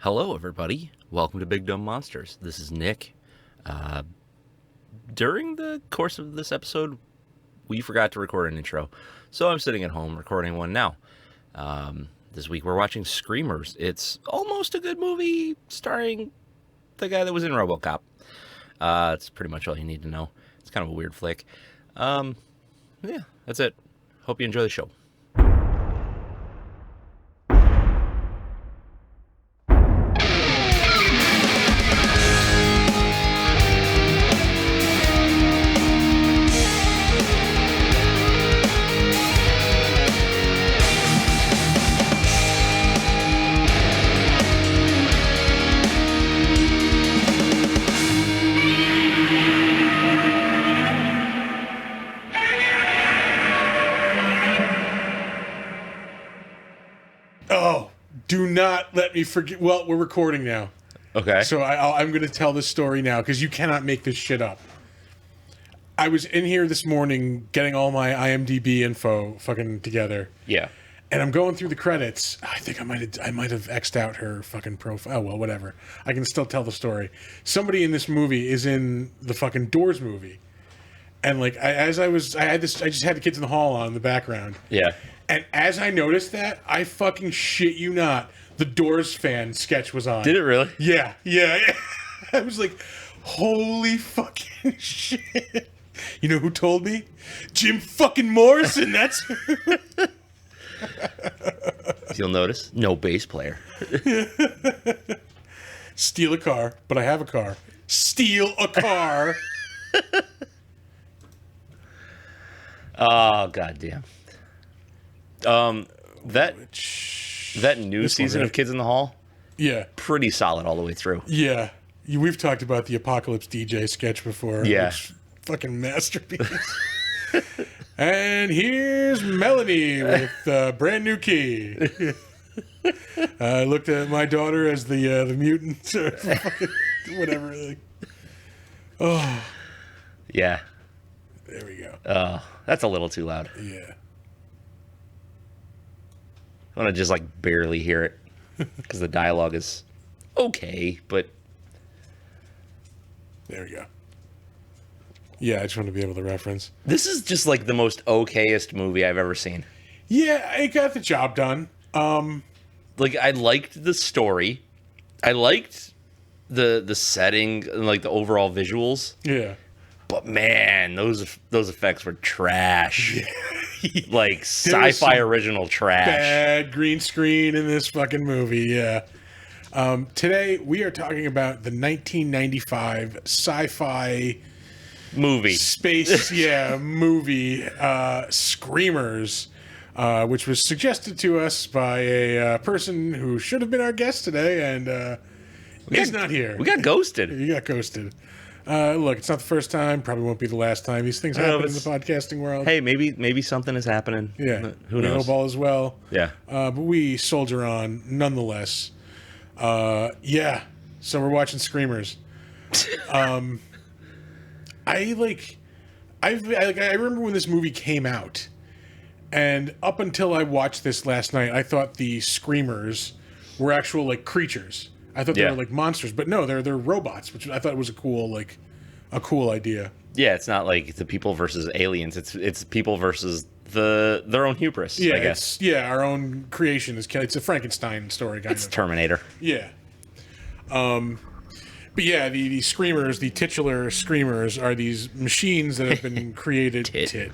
Hello, everybody. Welcome to Big Dumb Monsters. This is Nick. During the course of this episode, we forgot to record an intro, so I'm sitting at home recording one now. This week we're watching Screamers. It's almost a good movie starring the guy that was in Robocop. That's pretty much all you need to know. It's kind of a weird flick. Yeah, that's it. Hope you enjoy the show. Do not let me forget. Well, we're recording now. Okay. So I'm going to tell this story now because you cannot make this shit up. I was in here this morning getting all my IMDb info fucking together. Yeah. And I'm going through the credits. I think I might have X'd out her fucking profile. Oh, well, whatever. I can still tell the story. Somebody in this movie is in the fucking Doors movie. And like, I just had the Kids in the Hall on in the background. Yeah. And as I noticed that, I fucking shit you not, the Doors fan sketch was on. Did it really? Yeah. I was like, holy fucking shit. You know who told me? Jim fucking Morrison, that's... You'll notice, no bass player. Steal a car, but I have a car. Steal a car. Oh, goddamn. That new season of Kids in the Hall, Yeah. pretty solid all the way through. Yeah. We've talked about the Apocalypse DJ sketch before. Yeah. Which, fucking masterpiece. And here's Melanie with a brand new key. I looked at my daughter as the mutant. Or whatever. Oh. Yeah. There we go. Oh, that's a little too loud. Yeah. I want to just like barely hear it because the dialogue is okay, but There we go. Yeah, I just want to be able to reference. this is just like the most okayest movie I've ever seen. Yeah, it got the job done. Like, I liked the story. I liked the setting and like the overall visuals. Yeah. But man, those effects were trash. Yeah. Like was sci-fi some original trash. Bad green screen in this fucking movie, yeah. Today, we are talking about the 1995 sci-fi Movie. space, movie, Screamers, which was suggested to us by a person who should have been our guest today, and he's not here. We got ghosted. You got ghosted. Look, it's not the first time, probably won't be the last time. These things happen in the podcasting world. Hey, maybe something is happening. Yeah. Who knows? Hope all is well. Yeah. But we soldier on nonetheless. Yeah. So we're watching Screamers. I remember when this movie came out, and up until I watched this last night, I thought the Screamers were actual like creatures. I thought they were like monsters, but no, they're robots, which I thought was a cool idea. Yeah, it's not like the people versus aliens. It's people versus their own hubris. Yeah, I guess. our own creation it's a Frankenstein story kind It's of. Terminator. Yeah. But yeah, the Screamers, the titular Screamers, are these machines that have been created. Tit.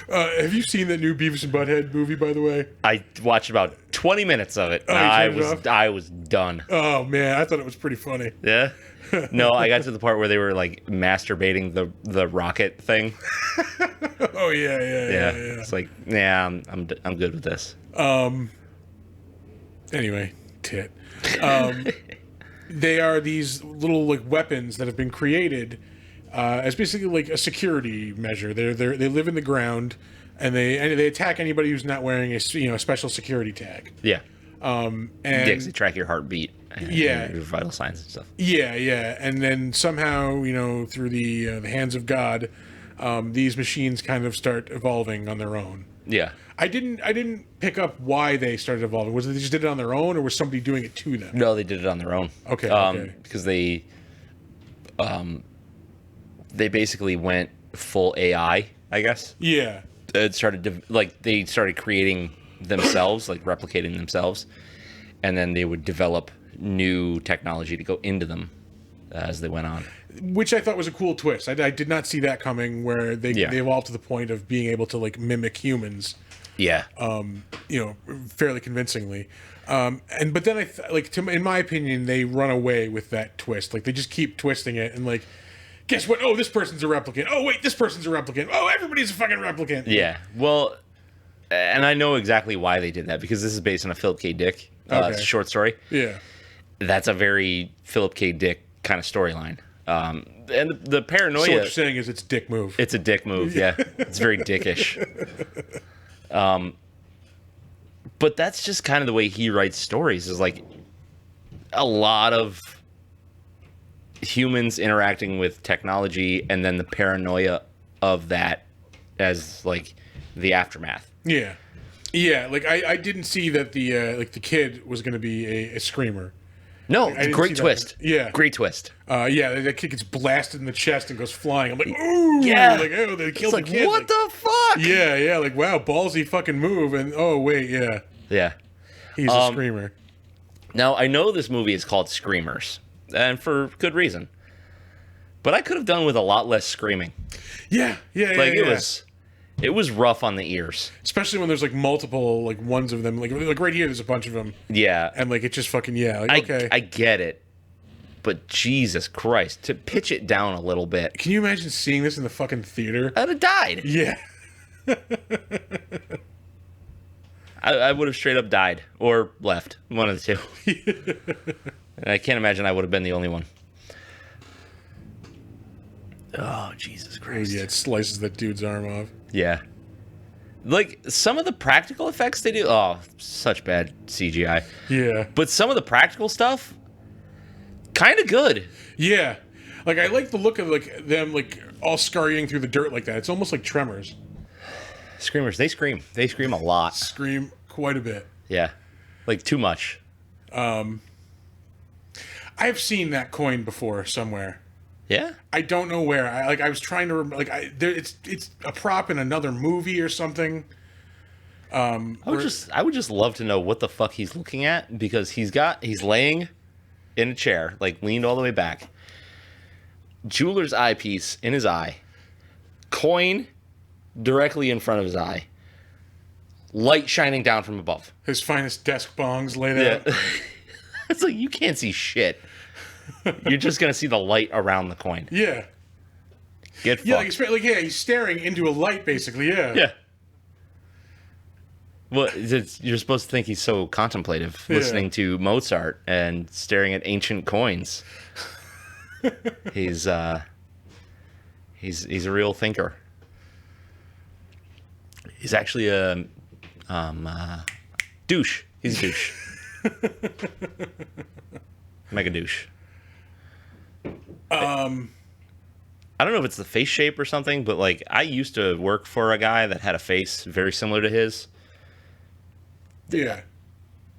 Have you seen that new Beavis and Butthead movie, by the way? I watched about 20 minutes of it. Oh, you turned it off? I was done. Oh man, I thought it was pretty funny. Yeah. No, I got to the part where they were like masturbating the rocket thing. Oh yeah. It's like, yeah, I'm good with this. Anyway, tit. They are these little like weapons that have been created as basically like a security measure. They live in the ground, and they attack anybody who's not wearing a special security tag. Yeah. And They track your heartbeat. Yeah. Your vital signs and stuff. Yeah. And then somehow, through the hands of God, these machines kind of start evolving on their own. Yeah. I didn't pick up why they started evolving. Was it they just did it on their own, or was somebody doing it to them? No, they did it on their own. Okay, okay. Because they basically went full AI, I guess. Yeah. It started they started creating themselves, like replicating themselves, and then they would develop new technology to go into them as they went on. Which I thought was a cool twist. I did not see that coming, where they evolved to the point of being able to like mimic humans. Yeah. Fairly convincingly. But then in my opinion, they run away with that twist. Like they just keep twisting it and like, guess what? Oh, this person's a replicant. Oh, wait, this person's a replicant. Oh, everybody's a fucking replicant. Yeah. Well, and I know exactly why they did that, because this is based on a Philip K. Dick. It's a short story. Yeah. That's a very Philip K. Dick kind of storyline. And the paranoia. So what you're saying is it's dick move. It's a dick move, yeah. It's very dickish. But that's just kind of the way he writes stories, is like a lot of humans interacting with technology and then the paranoia of that as like the aftermath. Yeah. Yeah, like I didn't see that the kid was going to be a screamer. No, great see twist. that. Yeah. Great twist. That kid gets blasted in the chest and goes flying. I'm like, ooh, yeah. Like, oh, they killed It's the like, kid. what the fuck? Yeah, like, wow, ballsy fucking move. And oh wait, yeah, Yeah. he's a screamer. Now, I know this movie is called Screamers, and for good reason. But I could have done with a lot less screaming. Yeah. It was rough on the ears. Especially when there's like multiple like ones of them. Like right here, there's a bunch of them. Yeah. And like it just fucking okay. I get it. But Jesus Christ, to pitch it down a little bit. Can you imagine seeing this in the fucking theater? I'd have died. Yeah. I would have straight up died or left. One of the two. And I can't imagine I would have been the only one. Oh, Jesus Christ. Yeah, it slices that dude's arm off. Yeah. Like, some of the practical effects they do, such bad CGI. Yeah. But some of the practical stuff, kind of good. Yeah. Like, I like the look of, like, them, like, all scurrying through the dirt like that. It's almost like Tremors. Screamers, they scream. They scream a lot. Scream quite a bit. Yeah. Like, too much. I've seen that coin before somewhere. Yeah? I don't know where. I was trying to remember. Like, it's a prop in another movie or something. I would just love to know what the fuck he's looking at, because he's laying in a chair, like leaned all the way back. Jeweler's eyepiece in his eye. Coin directly in front of his eye. Light shining down from above. His finest desk bongs laid out. Yeah. It's like, you can't see shit. You're just going to see the light around the coin. Yeah. Get fucked. Yeah, he's staring into a light, basically, yeah. Yeah. Well, you're supposed to think he's so contemplative, listening to Mozart and staring at ancient coins. He's a real thinker. He's actually a douche. He's a douche. Mega douche. I don't know if it's the face shape or something, but like, I used to work for a guy that had a face very similar to his. Yeah.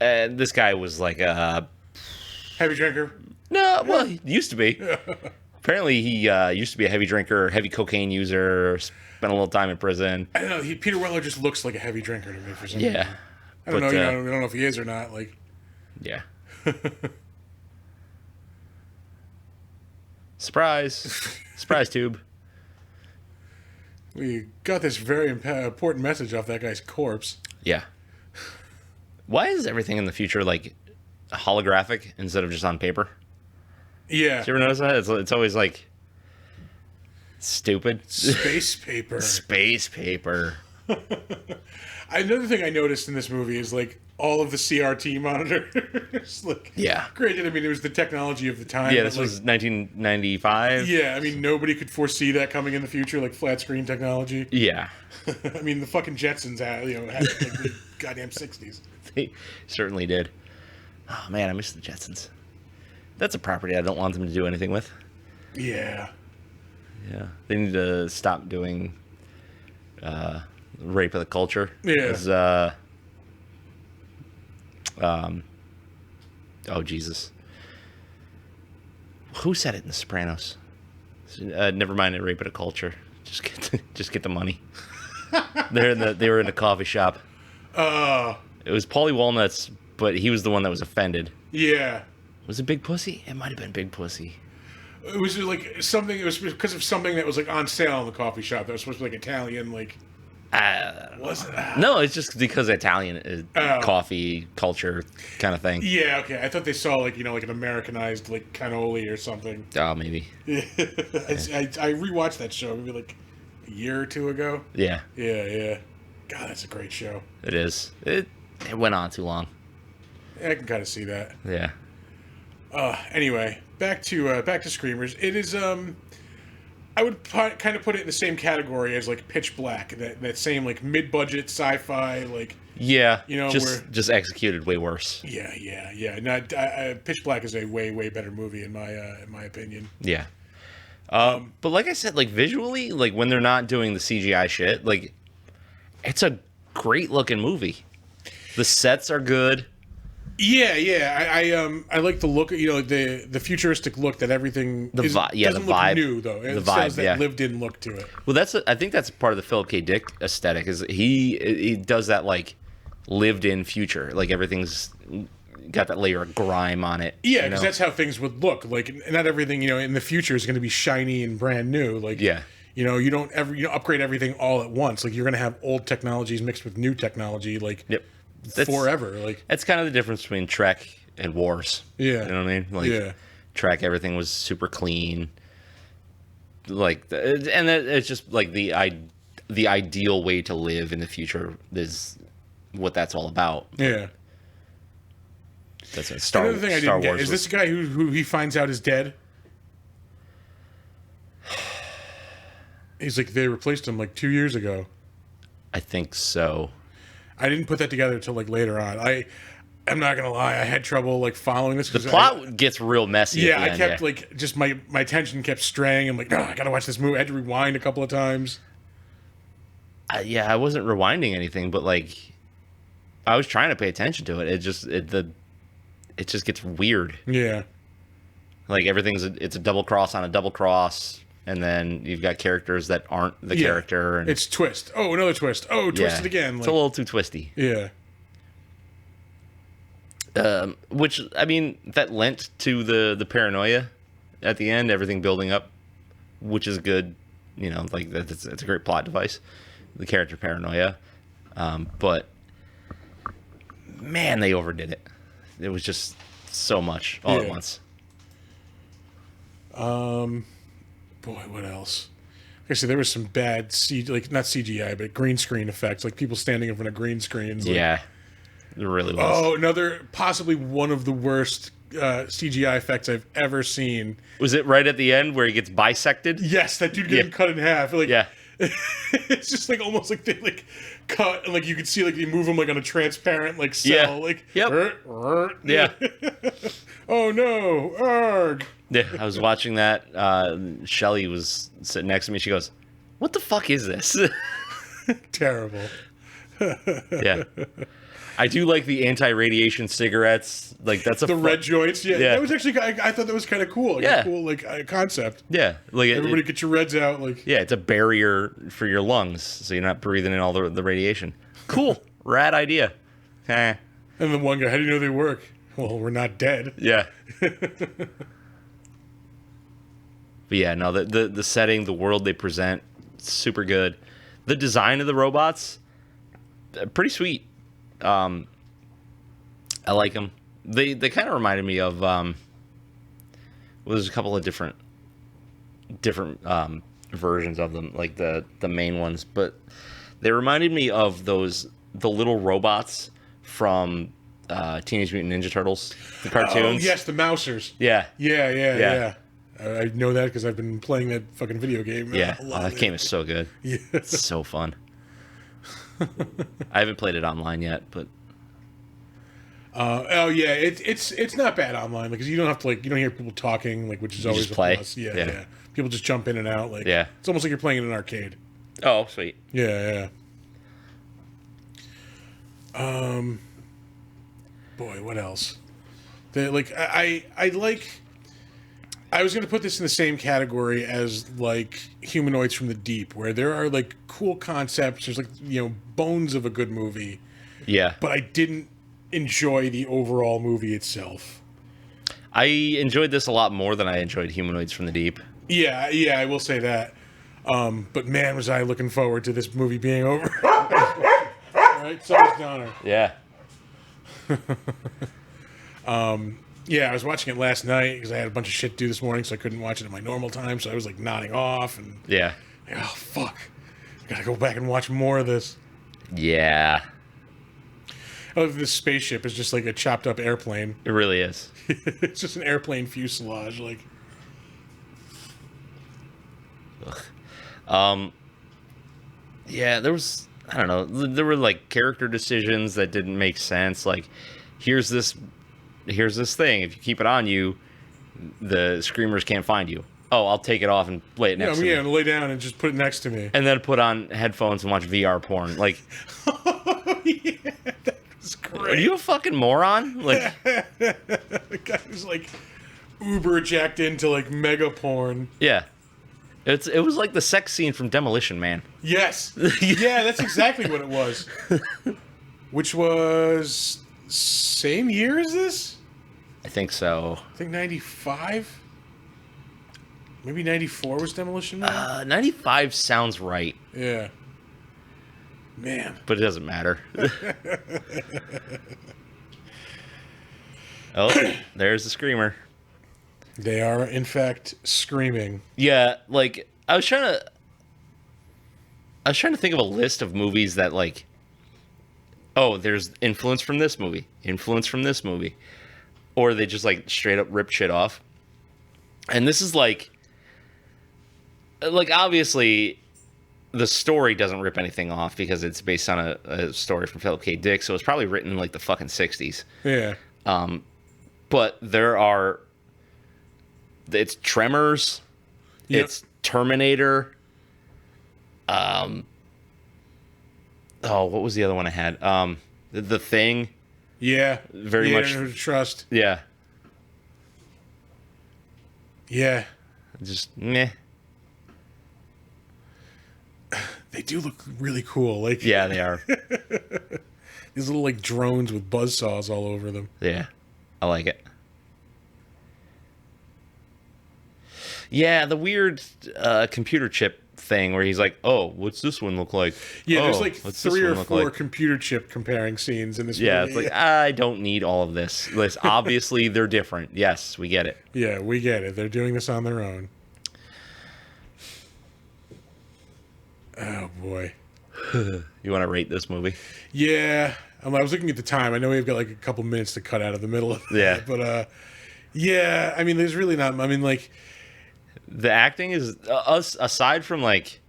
And this guy was like a heavy drinker. No, well, he used to be. Apparently, he used to be a heavy drinker, heavy cocaine user, spent a little time in prison. I don't know. Peter Weller just looks like a heavy drinker to me for some reason. Yeah. I don't know. I don't know if he is or not. Like. Yeah. Surprise. Surprise tube. We got this very important message off that guy's corpse. Yeah. Why is everything in the future like holographic instead of just on paper? Yeah. Did you ever notice that? It's always like stupid. Space paper. Space paper. Another thing I noticed in this movie is like all of the CRT monitors. Like, yeah. Granted, I mean, it was the technology of the time. Yeah, this was 1995. Yeah, I mean, nobody could foresee that coming in the future, like flat screen technology. Yeah. I mean, the fucking Jetsons had like the goddamn 60s. They certainly did. Oh, man, I miss the Jetsons. That's a property I don't want them to do anything with. Yeah. Yeah. They need to stop doing Rape of the culture. Yeah. Is, oh Jesus. Who said it in The Sopranos? Never mind the rape of the culture. Just get the money. They were in a coffee shop. It was Paulie Walnuts, but he was the one that was offended. Yeah. Was it Big Pussy? It might have been Big Pussy. It was like something. It was because of something that was like on sale in the coffee shop. That was supposed to be like Italian, like. Was it? No, it's just because Italian is coffee culture kind of thing. Yeah. Okay. I thought they saw like like an Americanized like cannoli or something. Oh, maybe. Yeah. I rewatched that show maybe like a year or two ago. Yeah. Yeah. God, that's a great show. It is. It went on too long. Yeah, I can kind of see that. Yeah. Anyway, back to Screamers. It is I would kind of put it in the same category as like Pitch Black, that same like mid-budget sci-fi like. Yeah. Just just executed way worse. Yeah. Not Pitch Black is a way better movie in my opinion. Yeah. But like I said, like visually, like when they're not doing the CGI shit, like it's a great looking movie. The sets are good. Yeah. I like the look, like the futuristic look that everything doesn't look vibe. new though. It the vibe, has that lived-in look to it. Well, I think that's part of the Philip K. Dick aesthetic. Is he does that like lived-in future, like everything's got that layer of grime on it. Yeah, because that's how things would look. Like not everything in the future is going to be shiny and brand new. Like you don't ever upgrade everything all at once. Like you're going to have old technologies mixed with new technology. Like. Yep. Forever, like that's kind of the difference between Trek and Wars. Yeah, you know what I mean. Like Trek, everything was super clean. Like, and it's just like the ideal way to live in the future is what that's all about. Yeah, that's what Star Another thing I Star didn't Wars get is this guy who he finds out is dead. He's like they replaced him like 2 years ago. I think so. I didn't put that together until like later on. I'm not gonna lie, I had trouble like following this. The plot gets real messy. Yeah, at the I end, kept like just my attention kept straying. I'm like, no, I gotta watch this movie. I had to rewind a couple of times. I wasn't rewinding anything, but like I was trying to pay attention to it. It just gets weird. Yeah, like it's a double cross on a double cross. And then you've got characters that aren't the character. And it's twist. Oh, another twist. Oh, twist it again. It's a little too twisty. Yeah. Which, I mean, that lent to the paranoia at the end, everything building up, which is good. Like it's a great plot device, the character paranoia. But, man, they overdid it. It was just so much all at once. Boy, what else? Like I said, there was some bad not CGI, but green screen effects, like people standing in front of green screens. Like, yeah, it really was. Oh, possibly one of the worst CGI effects I've ever seen. Was it right at the end where he gets bisected? Yes, that dude getting cut in half. Like, yeah, it's just like almost like they like cut and like you could see like they move him like on a transparent like cell. Yeah. Like, yeah. Oh no, arg. Yeah, I was watching that. Shelly was sitting next to me. She goes, "What the fuck is this?" Terrible. Yeah, I do like the anti-radiation cigarettes. Like that's the red joints. Yeah, that was actually. I thought that was kind of cool. Like, a cool concept. Yeah, like everybody get your reds out. Like it's a barrier for your lungs, so you're not breathing in all the radiation. Cool, rad idea. And the one guy, how do you know they work? Well, we're not dead. Yeah. But yeah, no, the setting, the world they present, super good. The design of the robots, pretty sweet. I like them. They kind of reminded me of there's a couple of different versions of them, like the main ones, but they reminded me of the little robots from Teenage Mutant Ninja Turtles, the cartoons. Oh, yes, the Mousers. Yeah. Yeah. I know that because I've been playing that fucking video game. Yeah, that game is so good. Yeah. It's so fun. I haven't played it online yet, but it's not bad online because you don't have to you don't hear people talking which is always a plus. Yeah. People just jump in and out it's almost like you're playing in an arcade. Oh, sweet. Yeah. Boy, what else? I like. I was going to put this in the same category as like Humanoids from the Deep, where there are like cool concepts. There's like bones of a good movie, Yeah. but I didn't enjoy the overall movie itself. I enjoyed this a lot more than I enjoyed Humanoids from the Deep. Yeah, I will say that. But man, was I looking forward to this movie being over. All right, so's Donner. Yeah. Yeah, I was watching it last night because I had a bunch of shit to do this morning, so I couldn't watch it at my normal time. So I was like nodding off and Yeah. like, oh fuck, I gotta go back and watch more of this. Yeah. Oh, this spaceship is just like a chopped up airplane. It really is. It's just an airplane fuselage, like. Yeah, there was, I don't know, there were like character decisions that didn't make sense. Like, here's this thing. If you keep it on you, the screamers can't find you. Oh, I'll take it off and lay it next to me. Yeah, lay down and just put it next to me. And then put on headphones and watch VR porn. Like, Yeah, that was great. are you a fucking moron? Like, The guy was like uber jacked into like mega porn. yeah. It was like the sex scene from Demolition Man. Yes. Yeah, that's exactly what it was. Which was same year as this? I think so. I think 95? Maybe 94 was Demolition Man? 95 sounds right, Yeah. Man. but it doesn't matter. Oh, there's the screamer. They are, in fact, screaming. Yeah, like I was trying to think of a list of movies that like, oh, there's influence from this movie, or they just like straight up rip shit off. And this is like obviously the story doesn't rip anything off because it's based on a story from Philip K. Dick, so it's probably written in like the fucking 60s. Yeah. But there are, it's Tremors, Yep. it's Terminator. Oh, what was the other one I had? The Thing. Yeah. Very much- To trust. Yeah, Yeah. just meh. They do look really cool. Like Yeah, they are. these little like drones with buzzsaws all over them. Yeah, I like it. Yeah, the weird computer chip thing where he's like, "Oh, what's this one look like?" Yeah, there's Oh, like what's this 3 or one look 4 like?" computer chip comparing scenes in this Yeah, movie. it's like I don't need all of this. Obviously, they're different. Yes, we get it. Yeah, we get it. They're doing this on their own. Oh boy. You want to rate this movie? Yeah, I was looking at the time. I know we've got like a couple minutes to cut out of the middle of it. Yeah. But yeah, I mean, there's really not. I mean, like, The acting is us aside from like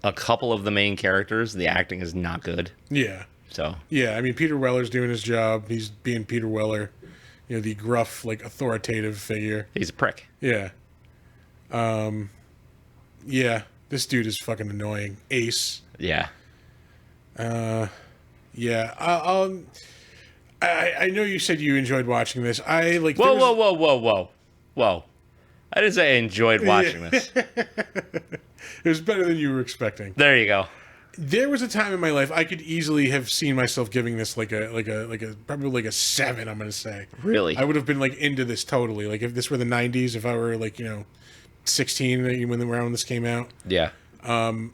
a couple of the main characters, the acting is not good. yeah, So yeah. I mean, Peter Weller's doing his job. He's being Peter Weller, the gruff, like, authoritative figure. he's a prick. Yeah. Yeah. This dude is fucking annoying. Ace. Yeah. Yeah. I know you said you enjoyed watching this. I like. Whoa, there was- whoa. I didn't say I enjoyed watching this. It was better than you were expecting. There you go. There was a time in my life I could easily have seen myself giving this like a probably like a 7. I'm gonna say. Really? I would have been like into this totally. Like if this were the 90s, if I were like 16 when this came out. Yeah.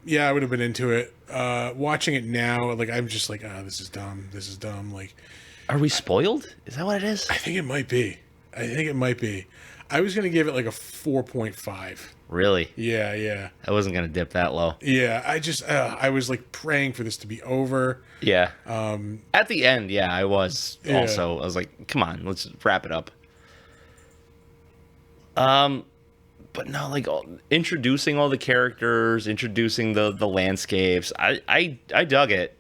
Yeah, I would have been into it. Watching it now, like I'm just like, this is dumb. This is dumb. Like, Are we spoiled? Is that what it is? I think it might be. I was gonna give it like a 4.5. Really? Yeah. I wasn't gonna dip that low. Yeah, I was like praying for this to be over. Yeah. At the end, yeah, I was Yeah. also. I was like, come on, let's wrap it up. But no, like introducing all the characters, introducing the landscapes. I dug it.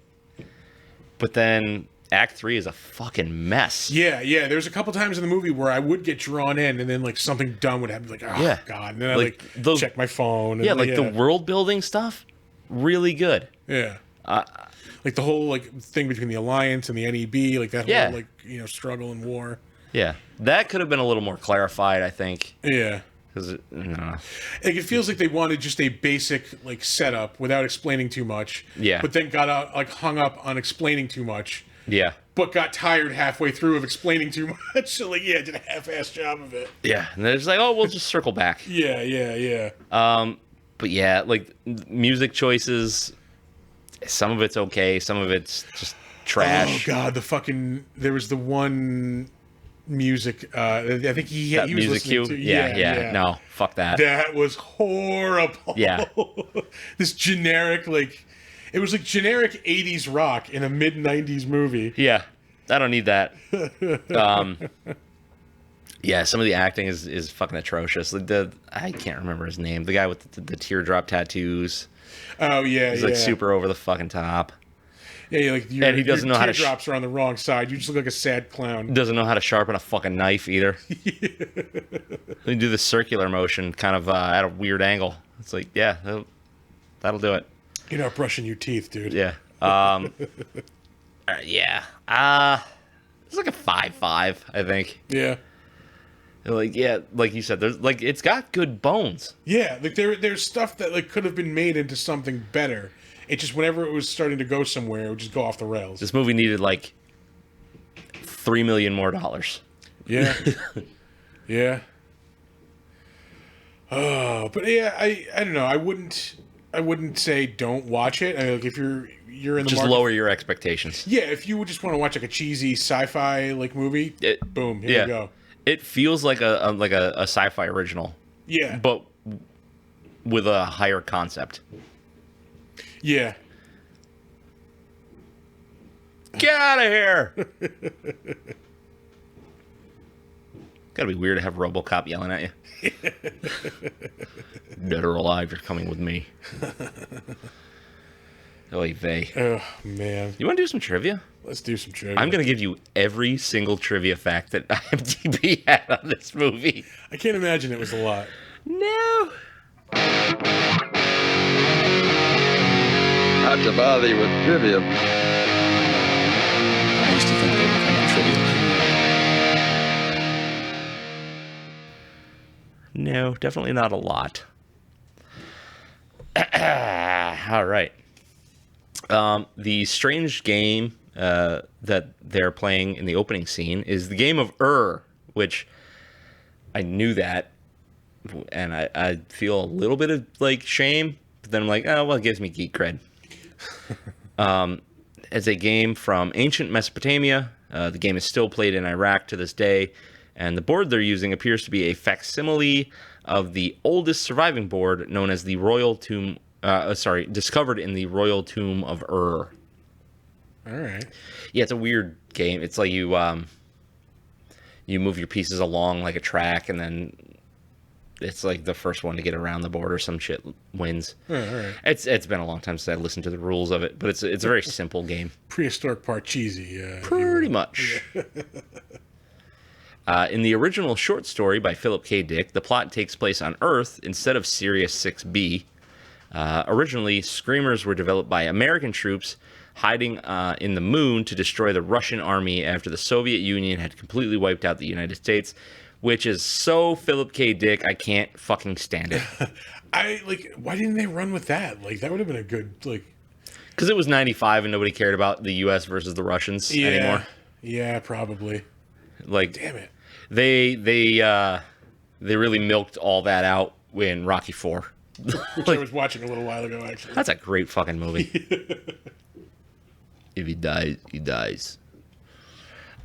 But then Act 3 is a fucking mess. Yeah. There's a couple times in the movie where I would get drawn in, and then like something dumb would happen. Like, oh Yeah. god, and then I Like, check my phone. And, Yeah, like the world building stuff, really good. Yeah. Like the whole like thing between the Alliance and the NEB, like that Yeah. whole like struggle and war. Yeah, that could have been a little more clarified, I think. Yeah. Because Like it feels like they wanted just a basic like setup without explaining too much. Yeah. But then got out like hung up on explaining too much. yeah, But got tired halfway through of explaining too much. So like did a half-assed job of it. yeah, and they're just like, oh, we'll just circle back. Yeah. But yeah, like music choices, some of it's okay, some of it's just trash. Oh god, there was the one music I think he That was music listening cue, to. yeah, no, fuck that. That was horrible. Yeah. This generic it was like generic 80s rock in a mid 90s movie. Yeah, I don't need that. Yeah, some of the acting is fucking atrocious. Like I can't remember his name. The guy with the teardrop tattoos. Oh yeah, He's like super over the fucking top. Yeah, like And he doesn't know how to teardrops are on the wrong side. You just look like a sad clown. Doesn't know how to sharpen a fucking knife either. They do the circular motion kind of at a weird angle. It's like, yeah, that'll do it. You're not brushing your teeth, dude. Yeah. Yeah. It's like a 5-5, I think. Yeah. Like, yeah, like you said, there's like it's got good bones. Yeah, like there's stuff that like could have been made into something better. It just whenever it was starting to go somewhere, it would just go off the rails. This movie needed like $3 million more. Yeah. Yeah. Oh, but yeah, I don't know. I wouldn't say don't watch it. I mean, like if you're in the Just market, lower your expectations. Yeah, if you would just want to watch like a cheesy sci-fi like movie, boom, here you go. It feels like a sci-fi original. Yeah. But with a higher concept. Yeah. Get out of here! Gotta be weird to have Robocop yelling at you. Dead or alive, you're coming with me. Oy vey. Oh man. You want to do some trivia? Let's do some trivia. I'm gonna give you every single trivia fact that IMDb had on this movie. I can't imagine it was a lot. No. Not to bother you with trivia. I used to think they were kind of trivia. No, definitely not a lot. All right. The strange game that they're playing in the opening scene is the game of which I knew that, and I feel a little bit of like shame, but then I'm like, oh well, it gives me geek cred. It's a game from ancient Mesopotamia. The game is still played in Iraq to this day, and the board they're using appears to be a facsimile of the oldest surviving board, known as the Royal Tomb. Discovered in the Royal Tomb of All right. Yeah, it's a weird game. It's like you move your pieces along like a track, and then it's like the first one to get around the board or some shit wins. All right. It's been a long time since I listened to the rules of it, but it's a very simple game. Prehistoric part cheesy. Pretty much. In the original short story by Philip K. Dick, the plot takes place on Earth instead of Sirius 6B. Originally, screamers were developed by American troops hiding in the moon to destroy the Russian army after the Soviet Union had completely wiped out the United States, which is so Philip K. Dick, I can't fucking stand it. Why didn't they run with that? Like, that would have been a good, Because it was 95 and nobody cared about the U.S. versus the Russians anymore. Yeah, probably. Like, damn it. They really milked all that out in Rocky IV. Which I was watching a little while ago, actually. That's a great fucking movie. If he dies, he dies.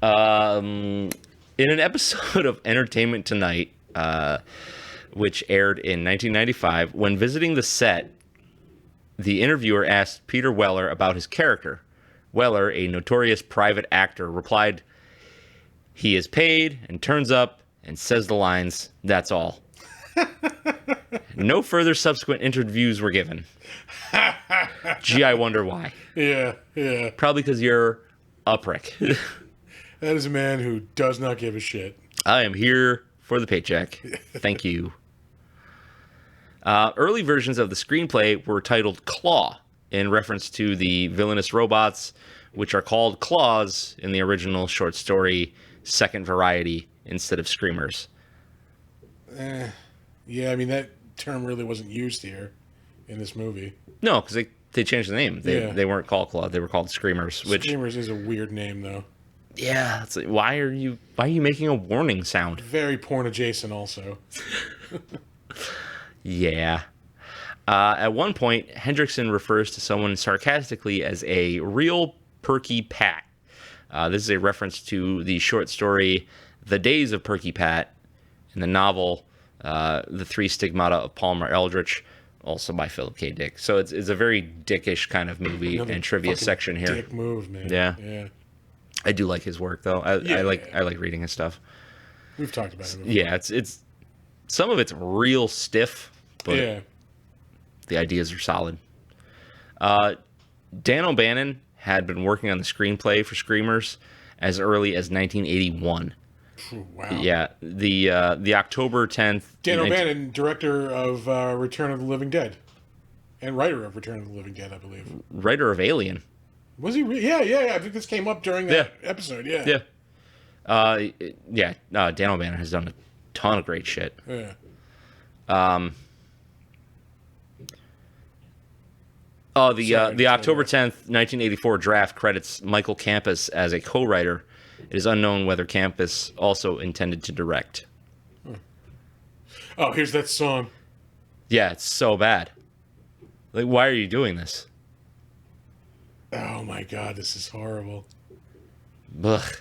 In an episode of Entertainment Tonight, which aired in 1995, when visiting the set, the interviewer asked Peter Weller about his character. Weller, a notorious private actor, replied, "He is paid and turns up and says the lines, that's all." No further subsequent interviews were given. Gee, I wonder why. Yeah. Probably because you're a prick. That is a man who does not give a shit. I am here for the paycheck. Thank you. Early versions of the screenplay were titled Claw, in reference to the villainous robots, which are called claws in the original short story Second Variety instead of screamers. Yeah, I mean, that term really wasn't used here in this movie. No, because they changed the name. Yeah. They weren't called claws; they were called screamers. Which Screamers is a weird name, though. yeah, it's like, why are you making a warning sound? Very porn adjacent, also. Yeah. At one point, Hendrickson refers to someone sarcastically as a real Perky Pat. This is a reference to the short story The Days of Perky Pat and the novel The Three Stigmata of Palmer Eldritch, also by Philip K. Dick. So it's a very dickish kind of movie and trivia section here. Dick move, man. Yeah. I do like his work though. I like reading his stuff. We've talked about it before. Yeah, it's some of it's real stiff, but Yeah. the ideas are solid. Dan O'Bannon had been working on the screenplay for Screamers as early as 1981. Wow. Yeah, the October 10th. Dan O'Bannon, director of Return of the Living Dead, and writer of Return of the Living Dead, I believe. Writer of Alien. Was he? Yeah. I think this came up during that episode. Yeah. Dan O'Bannon has done a ton of great shit. Yeah. The October 10th, 1984 draft credits Michael Campus as a co-writer. It is unknown whether Campus also intended to direct. Oh, here's that song. Yeah, it's so bad. Like, why are you doing this? Oh my god, this is horrible. Ugh.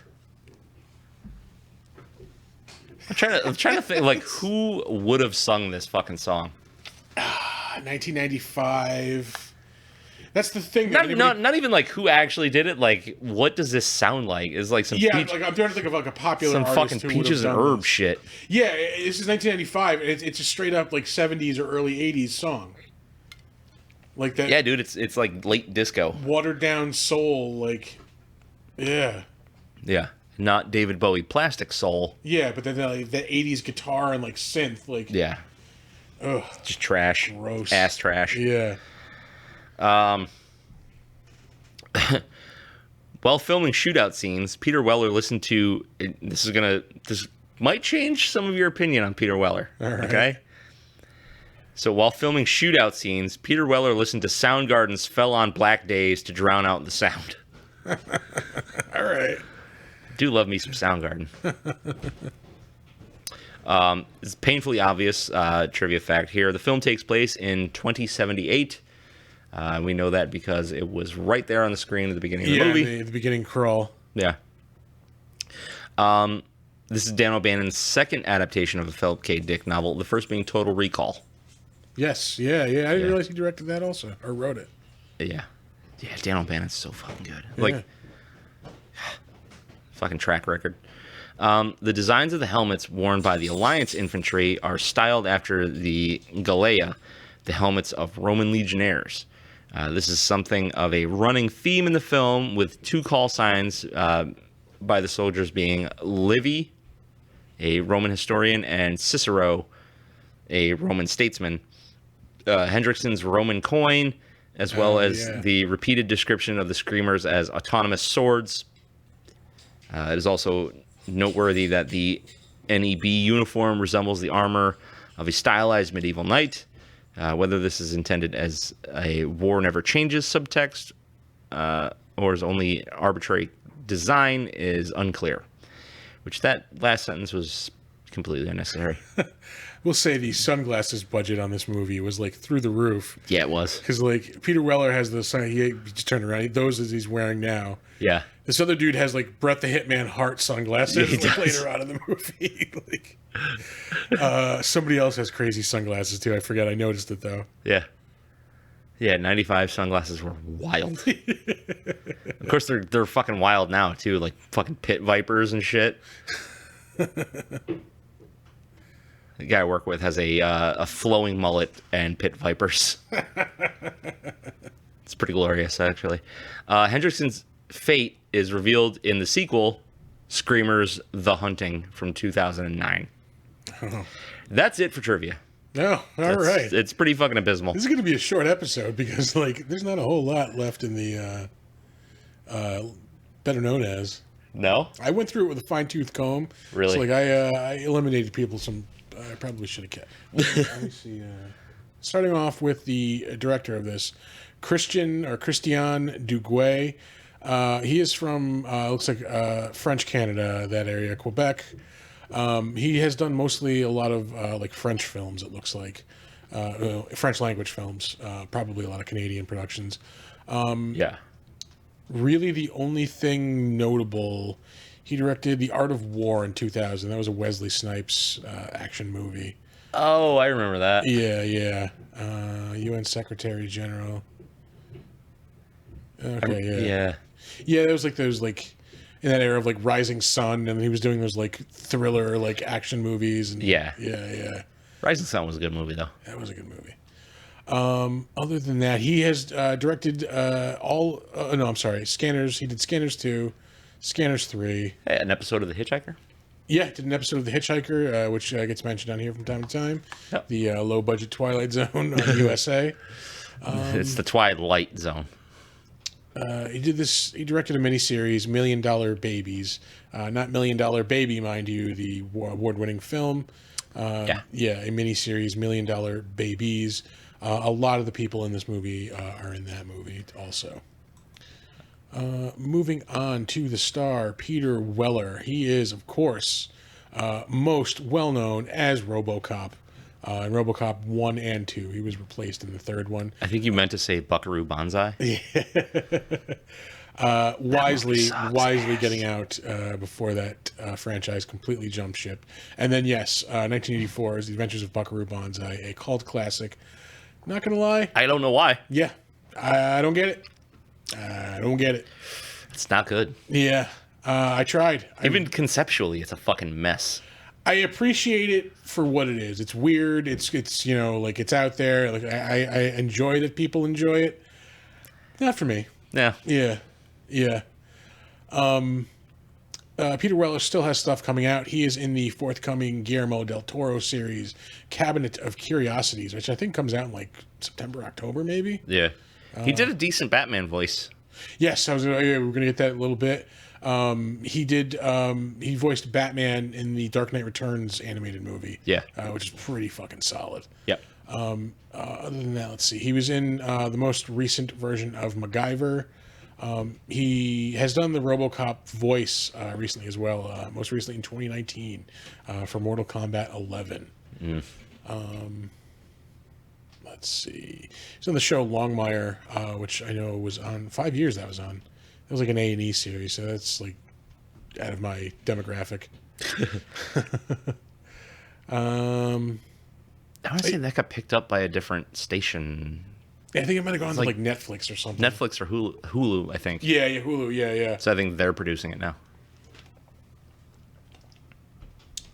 I'm trying to think, like, who would have sung this fucking song? 1995. That's the thing. Not even like who actually did it. Like, what does this sound like? Is like some like I'm trying to think of like a popular some artist fucking who would peaches have and done herb this. shit. Yeah, this is 1995, and it's a straight up like 70s or early 80s song. Like that. Yeah, dude, it's like late disco. Watered down soul, like. Yeah. Yeah, not David Bowie Plastic Soul. Yeah, but then like, the 80s guitar and like synth, like. Yeah. Ugh. Just trash. Gross. Ass trash. Yeah. While filming shootout scenes, Peter Weller listened to. This might change some of your opinion on Peter Weller. All right. Okay. So while filming shootout scenes, Peter Weller listened to Soundgarden's "Fell on Black Days" to drown out the sound. All right. Do love me some Soundgarden. It's painfully obvious trivia fact here. The film takes place in 2078. We know that because it was right there on the screen at the beginning of the movie. The beginning crawl. Yeah. This is Dan O'Bannon's second adaptation of a Philip K. Dick novel, the first being Total Recall. Yes, yeah. I didn't realize he directed that also, or wrote it. Yeah. Yeah, Dan O'Bannon's so fucking good. Like, fucking track record. The designs of the helmets worn by the Alliance infantry are styled after the Galea, the helmets of Roman legionnaires. This is something of a running theme in the film, with two call signs by the soldiers being Livy, a Roman historian, and Cicero, a Roman statesman. Hendrickson's Roman coin, as well as the repeated description of the Screamers as autonomous swords. It is also noteworthy that the NEB uniform resembles the armor of a stylized medieval knight. Whether this is intended as a war never changes subtext or is only arbitrary design is unclear. Which that last sentence was completely unnecessary. We'll say the sunglasses budget on this movie was like through the roof. Yeah, it was. Because like Peter Weller has the he just turned around. Those as he's wearing now. Yeah. This other dude has like Brett the Hitman Hart sunglasses Yeah, like, later on in the movie. Somebody else has crazy sunglasses too. I forget. I noticed it though. Yeah. Yeah, 95 sunglasses were wild. Of course, they're fucking wild now too, like fucking pit vipers and shit. The guy I work with has a flowing mullet and pit vipers. It's pretty glorious, actually. Hendrickson's fate is revealed in the sequel, Screamers: The Hunting from 2009. Oh. That's it for trivia. No, all right. It's pretty fucking abysmal. This is going to be a short episode because, like, there's not a whole lot left in the better known as. No? I went through it with a fine-tooth comb. Really? So, like, I eliminated people some I probably should have kept. Let me see. Starting off with the director of this, Christian Duguay. He is from, looks like French Canada, that area, Quebec. He has done mostly a lot of like French films, it looks like. French language films, probably a lot of Canadian productions. Yeah. Really, the only thing notable, he directed The Art of War in 2000. That was a Wesley Snipes action movie. Oh, I remember that. Yeah. UN Secretary General. Okay, yeah. Yeah, there was like those like in that era of like Rising Sun, and he was doing those like thriller like action movies. And, Yeah. Yeah. Rising Sun was a good movie, though. That was a good movie. Other than that, he has directed Scanners. He did Scanners 2, Scanners 3. Hey, an episode of The Hitchhiker? Yeah, did an episode of The Hitchhiker, which gets mentioned on here from time to time. Yep. The low-budget Twilight Zone on USA. It's the Twilight Zone. He directed a miniseries, $1 Million Babies. Not $1 Million Baby, mind you, the award-winning film. Yeah, a miniseries, $1 Million Babies. A lot of the people in this movie are in that movie also. Moving on to the star, Peter Weller. He is, of course, most well-known as Robocop. In Robocop 1 and 2. He was replaced in the third one. I think you meant to say Buckaroo Banzai. Wisely getting out before that franchise completely jumped ship. And then, yes, 1984 is The Adventures of Buckaroo Banzai, a cult classic. Not going to lie. I don't know why. Yeah, I don't get it. I don't get it. It's not good. Yeah, I tried. Even conceptually, it's a fucking mess. I appreciate it for what it is. It's weird. It's like it's out there. Like I enjoy that people enjoy it. Not for me. Yeah. Yeah. Peter Weller still has stuff coming out. He is in the forthcoming Guillermo del Toro series, Cabinet of Curiosities, which I think comes out in like September, October, maybe. Yeah. He did a decent Batman voice. Yes, we're going to get that in a little bit. He voiced Batman in the Dark Knight Returns animated movie. Yeah. Which is pretty fucking solid. Yep. Other than that, let's see. He was in the most recent version of MacGyver. He has done the Robocop voice recently as well. Most recently in 2019 for Mortal Kombat 11. Let's see. He's on the show Longmire, which I know was on 5 years. That was on. It was like an A&E series, so that's like out of my demographic. I want to say that got picked up by a different station. I think it might have gone to like Netflix or something. Netflix or Hulu, I think. Yeah, Hulu, yeah. So I think they're producing it now.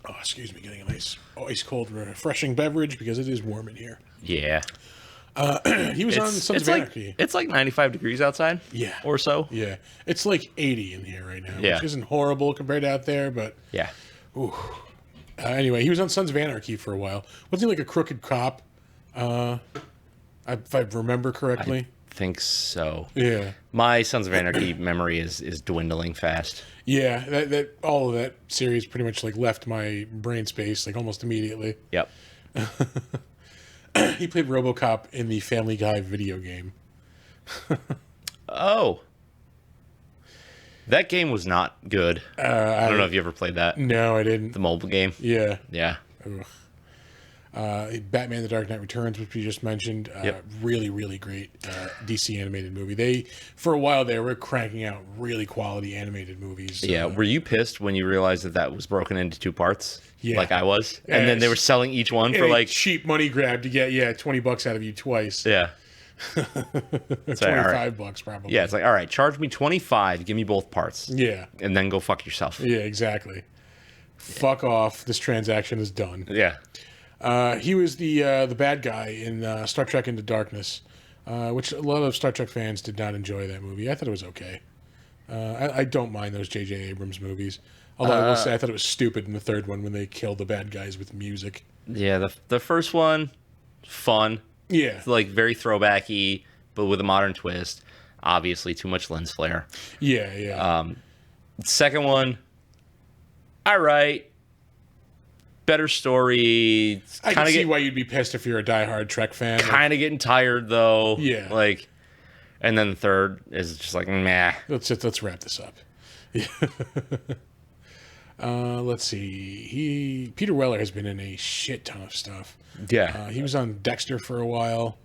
Oh, excuse me, getting a nice ice cold refreshing beverage because it is warm in here. Yeah. He was on Sons of Anarchy. It's like 95 degrees outside. Yeah. Or so. Yeah. It's like 80 in here right now, Yeah. which isn't horrible compared to out there, but... Yeah. Ooh. Anyway, he was on Sons of Anarchy for a while. Wasn't he like a crooked cop? If I remember correctly. I think so. Yeah. My Sons of Anarchy memory is dwindling fast. Yeah, that all of that series pretty much like left my brain space like almost immediately. Yep. He played RoboCop in the Family Guy video game. Oh. That game was not good. I don't know if you ever played that. No, I didn't. The mobile game. Yeah. Yeah. Batman: The Dark Knight Returns, which we just mentioned, really, really great DC animated movie. For a while they were cranking out really quality animated movies. Yeah, were you pissed when you realized that was broken into two parts? Yeah. Like I was? And then they were selling each one for like... cheap money grab to get, $20 out of you twice. Yeah. It's $25 bucks probably. Yeah, it's like, all right, charge me 25, give me both parts. Yeah. And then go fuck yourself. Yeah, exactly. Fuck off. This transaction is done. Yeah. He was the bad guy in Star Trek Into Darkness, which a lot of Star Trek fans did not enjoy that movie. I thought it was okay. I don't mind those J.J. Abrams movies. Although I will say, I thought it was stupid in the third one when they killed the bad guys with music. Yeah, the first one, fun. Yeah. Like, very throwbacky, but with a modern twist. Obviously, too much lens flare. Yeah, yeah. Second one, all right. Better story. I can see why you'd be pissed if you're a diehard Trek fan. Kind of getting tired, though. Yeah. Like, and then the third is just like, meh. Let's wrap this up. Let's see. Peter Weller has been in a shit ton of stuff. Yeah. He was on Dexter for a while.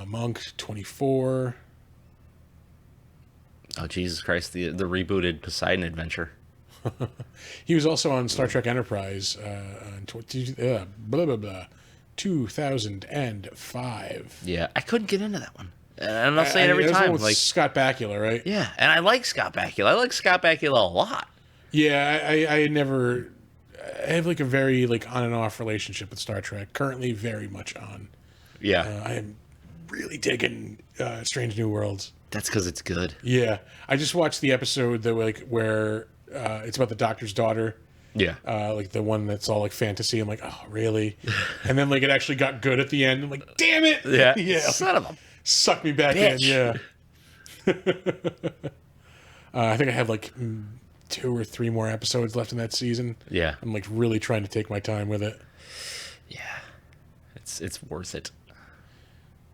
Monk 24. Oh, Jesus Christ. The rebooted Poseidon Adventure. He was also on Star Trek Enterprise blah, blah, blah, 2005. Yeah. I couldn't get into that one. And I'll say it every time. Like Scott Bakula, right? Yeah. And I like Scott Bakula. I like Scott Bakula a lot. Yeah, I have like a very like on and off relationship with Star Trek. Currently very much on. Yeah. I am really digging Strange New Worlds. That's because it's good. Yeah. I just watched the episode that where it's about the doctor's daughter. Yeah. Like the one that's all like fantasy. I'm like, oh, really? And then like it actually got good at the end. I'm like, damn it. Yeah. Yeah. Son of a Suck me back bitch. in. Yeah. I think I have like 2 or 3 more episodes left in that season. Yeah. I'm like really trying to take my time with it. Yeah. It's worth it.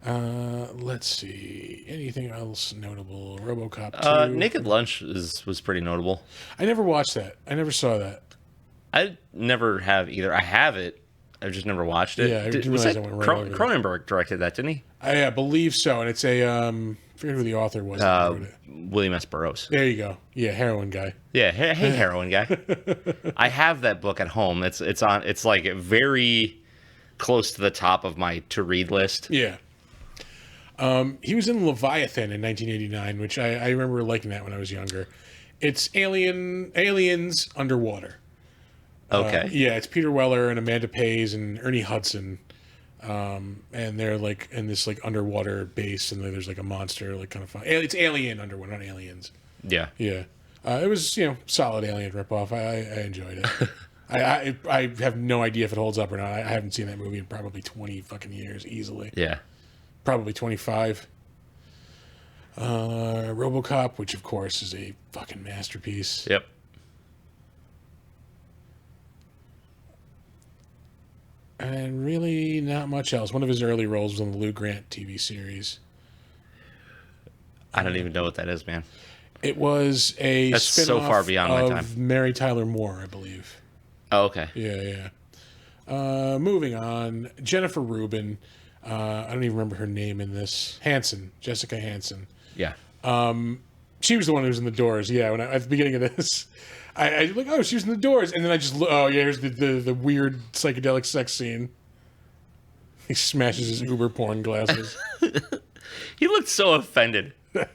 Let's see. Anything else notable? Robocop 2. Naked Lunch was pretty notable. I never watched that. I never saw that. I never have either. I have it. I've just never watched it. Yeah, I didn't realize I went right over it. Cronenberg directed that, didn't he? I believe so. And it's a, I forget who the author was. that wrote it. William S. Burroughs. There you go. Yeah, heroin guy. Yeah, hey heroin guy. I have that book at home. It's like very close to the top of my to read list. Yeah. He was in Leviathan in 1989, which I remember liking that when I was younger. It's aliens underwater. Okay. Yeah, it's Peter Weller and Amanda Pays and Ernie Hudson. And they're like in this like underwater base, and there's like a monster, like kind of fun. It's alien underwater, not aliens. Yeah. Yeah. It was, solid alien ripoff. I enjoyed it. I have no idea if it holds up or not. I haven't seen that movie in probably 20 fucking years, easily. Yeah. Probably 25. Robocop, which of course is a fucking masterpiece. Yep. And really not much else. One of his early roles was on the Lou Grant TV series. I don't even know what that is, man. It was a That's so spin-off far beyond my of time. Mary Tyler Moore, I believe. Oh, okay. Yeah. Moving on. Jennifer Rubin. I don't even remember her name in this. Jessica Hansen. Yeah. She was the one who was in The Doors. Yeah, at the beginning of this, I like, oh, she was in The Doors, and then I just, oh yeah, here's the weird psychedelic sex scene. He smashes his Uber porn glasses. He looked so offended. But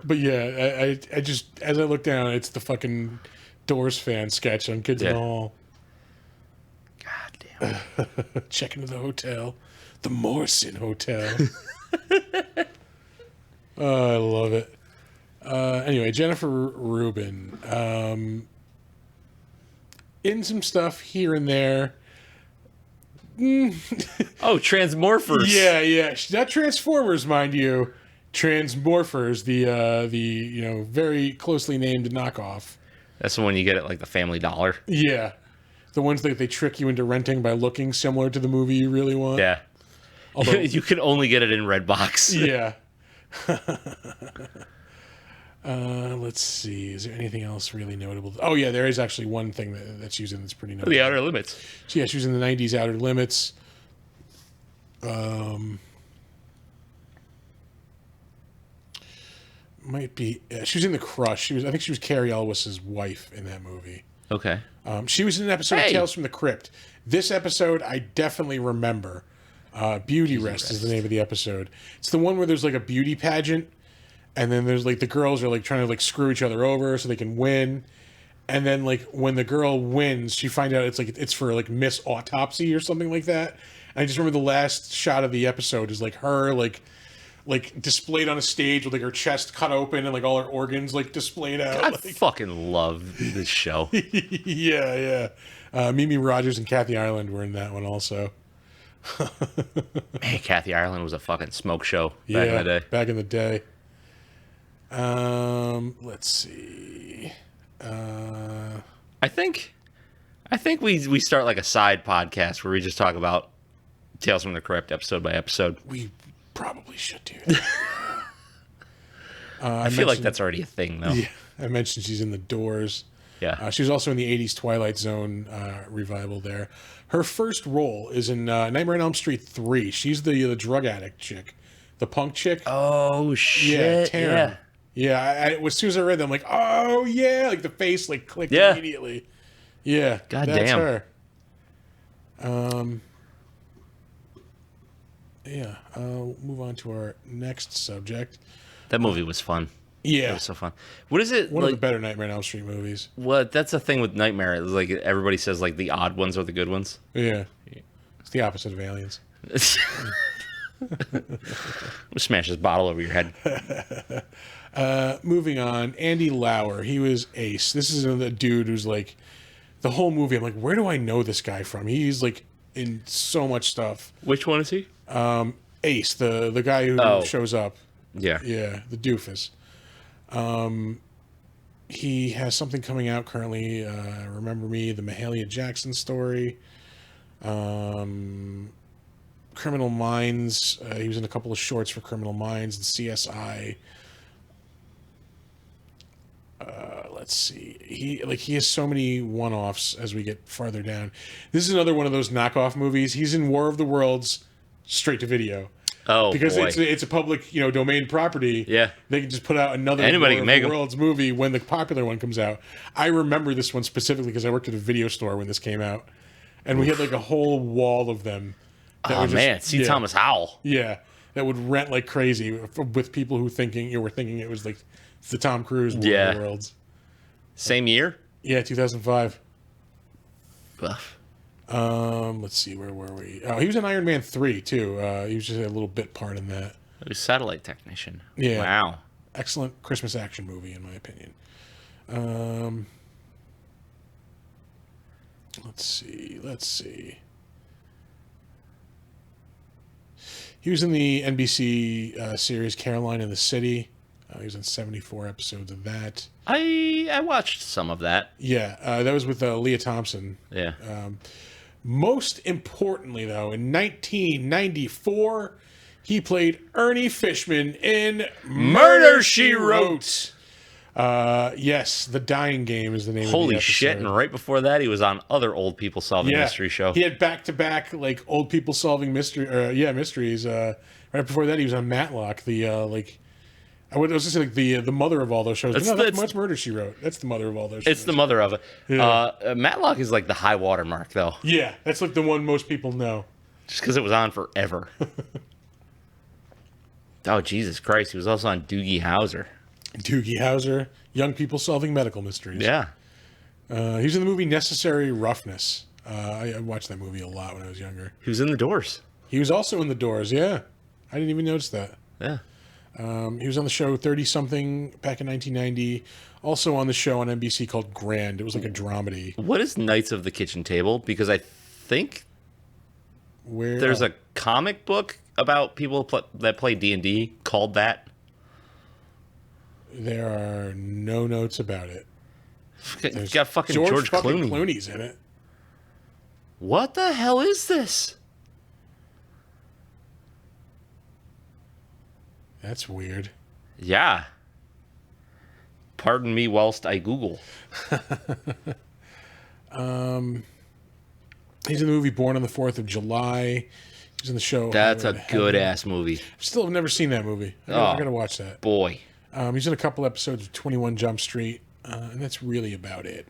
yeah, I just, as I look down, it's the fucking Doors fan sketch on Kids in the Hall. God damn. Check into the hotel, the Morrison Hotel. Oh, I love it. Anyway, Jennifer Rubin. In some stuff here and there. Oh, Transmorphers. Yeah. Not Transformers, mind you. Transmorphers, the very closely named knockoff. That's the one you get at like the Family Dollar. Yeah. The ones that they trick you into renting by looking similar to the movie you really want. Yeah. Although, you can only get it in Redbox. Yeah. Let's see. Is there anything else really notable? Oh, yeah, there is actually one thing that she's in that's pretty notable. The Outer Limits. Yeah, she was in the 90s Outer Limits. Might be. She was in The Crush. I think she was Carrie Elwes's wife in that movie. Okay. She was in an episode of Tales from the Crypt. This episode, I definitely remember. Beauty Rest is the name of the episode. It's the one where there's like a beauty pageant, and then there's like the girls are like trying to like screw each other over so they can win. And then like when the girl wins, she finds out it's for like Miss Autopsy or something like that. And I just remember the last shot of the episode is like her like like displayed on a stage with like her chest cut open and like all her organs like displayed out. I Like, fucking love this show. yeah. Mimi Rogers and Kathy Ireland were in that one also. Man, Kathy Ireland was a fucking smoke show back in the day. Back in the day. Let's see. I think we start like a side podcast where we just talk about Tales from the Crypt episode by episode. We probably should do that. I feel like that's already a thing, though. Yeah, I mentioned she's in The Doors. Yeah. She was also in the 80s Twilight Zone revival there. Her first role is in Nightmare on Elm Street 3. She's the drug addict chick. The punk chick. Oh, shit. Taryn. Yeah. Yeah, as soon as I read that, I'm like, oh, yeah. Like, the face, like, clicked Yeah. immediately. Yeah. God that's damn. her. Yeah. I'll move on to our next subject. That movie was fun. It Yeah. was so fun. What is it? One like, of the better Nightmare on Elm Street movies. what? That's the thing with Nightmare. It's like everybody says like the odd ones are the good ones. Yeah. It's the opposite of Aliens. Smash this bottle over your head. Moving on, Andy Lauer. He was Ace. This is a dude who's like, the whole movie, I'm like, where do I know this guy from? He's like in so much stuff. Which one is he? Ace, the guy who Oh. shows up. Yeah. Yeah, the doofus. He has something coming out currently. Remember Me, the Mahalia Jackson story. Criminal Minds. He was in a couple of shorts for Criminal Minds and CSI. Let's see. He has so many one-offs as we get farther down. This is another one of those knockoff movies. He's in War of the Worlds, straight to video. Oh, Because boy. it's a public domain property. Yeah. They can just put out another Anybody War can of make the 'em. Worlds movie when the popular one comes out. I remember this one specifically because I worked at a video store when this came out, and we had like a whole wall of them. That Oh were just- man, see yeah, Thomas Howell. Yeah, that would rent like crazy with people who were thinking it was like the Tom Cruise War Yeah. of the Worlds. Same year. Yeah, 2005. Ugh. Let's see, where were we? Oh, he was in Iron Man 3 too. He was just a little bit part in that. He was satellite technician. Yeah. Wow. Excellent Christmas action movie, in my opinion. Let's see. He was in the NBC series Caroline in the City. He was in 74 episodes of that. I watched some of that. Yeah, that was with Leah Thompson. Yeah. Most importantly, though, in 1994, he played Ernie Fishman in Murder, She Wrote. Yes, The Dying Game is the name of the Holy episode. shit! And right before that, he was on other old people solving mystery show. He had back-to-back like old people solving mysteries. Right before that, he was on Matlock. I was just like the mother of all those shows. That's Murder She Wrote. That's the mother of all those shows. It's the mother of it. Yeah. Matlock is like the high water mark, though, Yeah, that's like the one most people know. just because it was on forever. Oh Jesus Christ! He was also on Doogie Howser. Doogie Howser, Young People Solving Medical Mysteries. Yeah. He was in the movie Necessary Roughness. I watched that movie a lot when I was younger. He was in The Doors. He was also in The Doors, yeah. I didn't even notice that. Yeah. He was on the show 30-something back in 1990. Also on the show on NBC called Grand. It was like a dramedy. What is Knights of the Kitchen Table? Because I think Where there's a comic book about people that play D&D called that. There are no notes about it. It's got fucking George fucking Clooney. Clooney's in it. What the hell is this? That's weird. Yeah. Pardon me whilst I Google. He's in the movie Born on the 4th of July. He's in the show. That's a Highway to Heaven. good ass movie. Still have never seen that movie. I gotta watch that. Boy. He's in a couple episodes of 21 Jump Street, and that's really about it.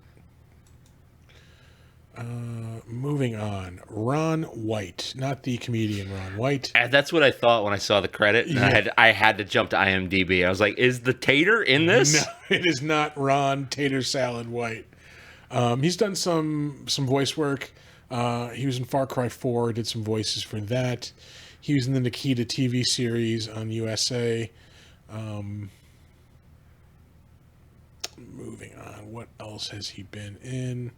Moving on. Ron White, not the comedian Ron White. And that's what I thought when I saw the credit. And I had to jump to IMDb. I was like, is the tater in this? No, it is not Ron Tater Salad White. He's done some voice work. He was in Far Cry 4, did some voices for that. He was in the Nikita TV series on USA. Moving on. What else has he been in?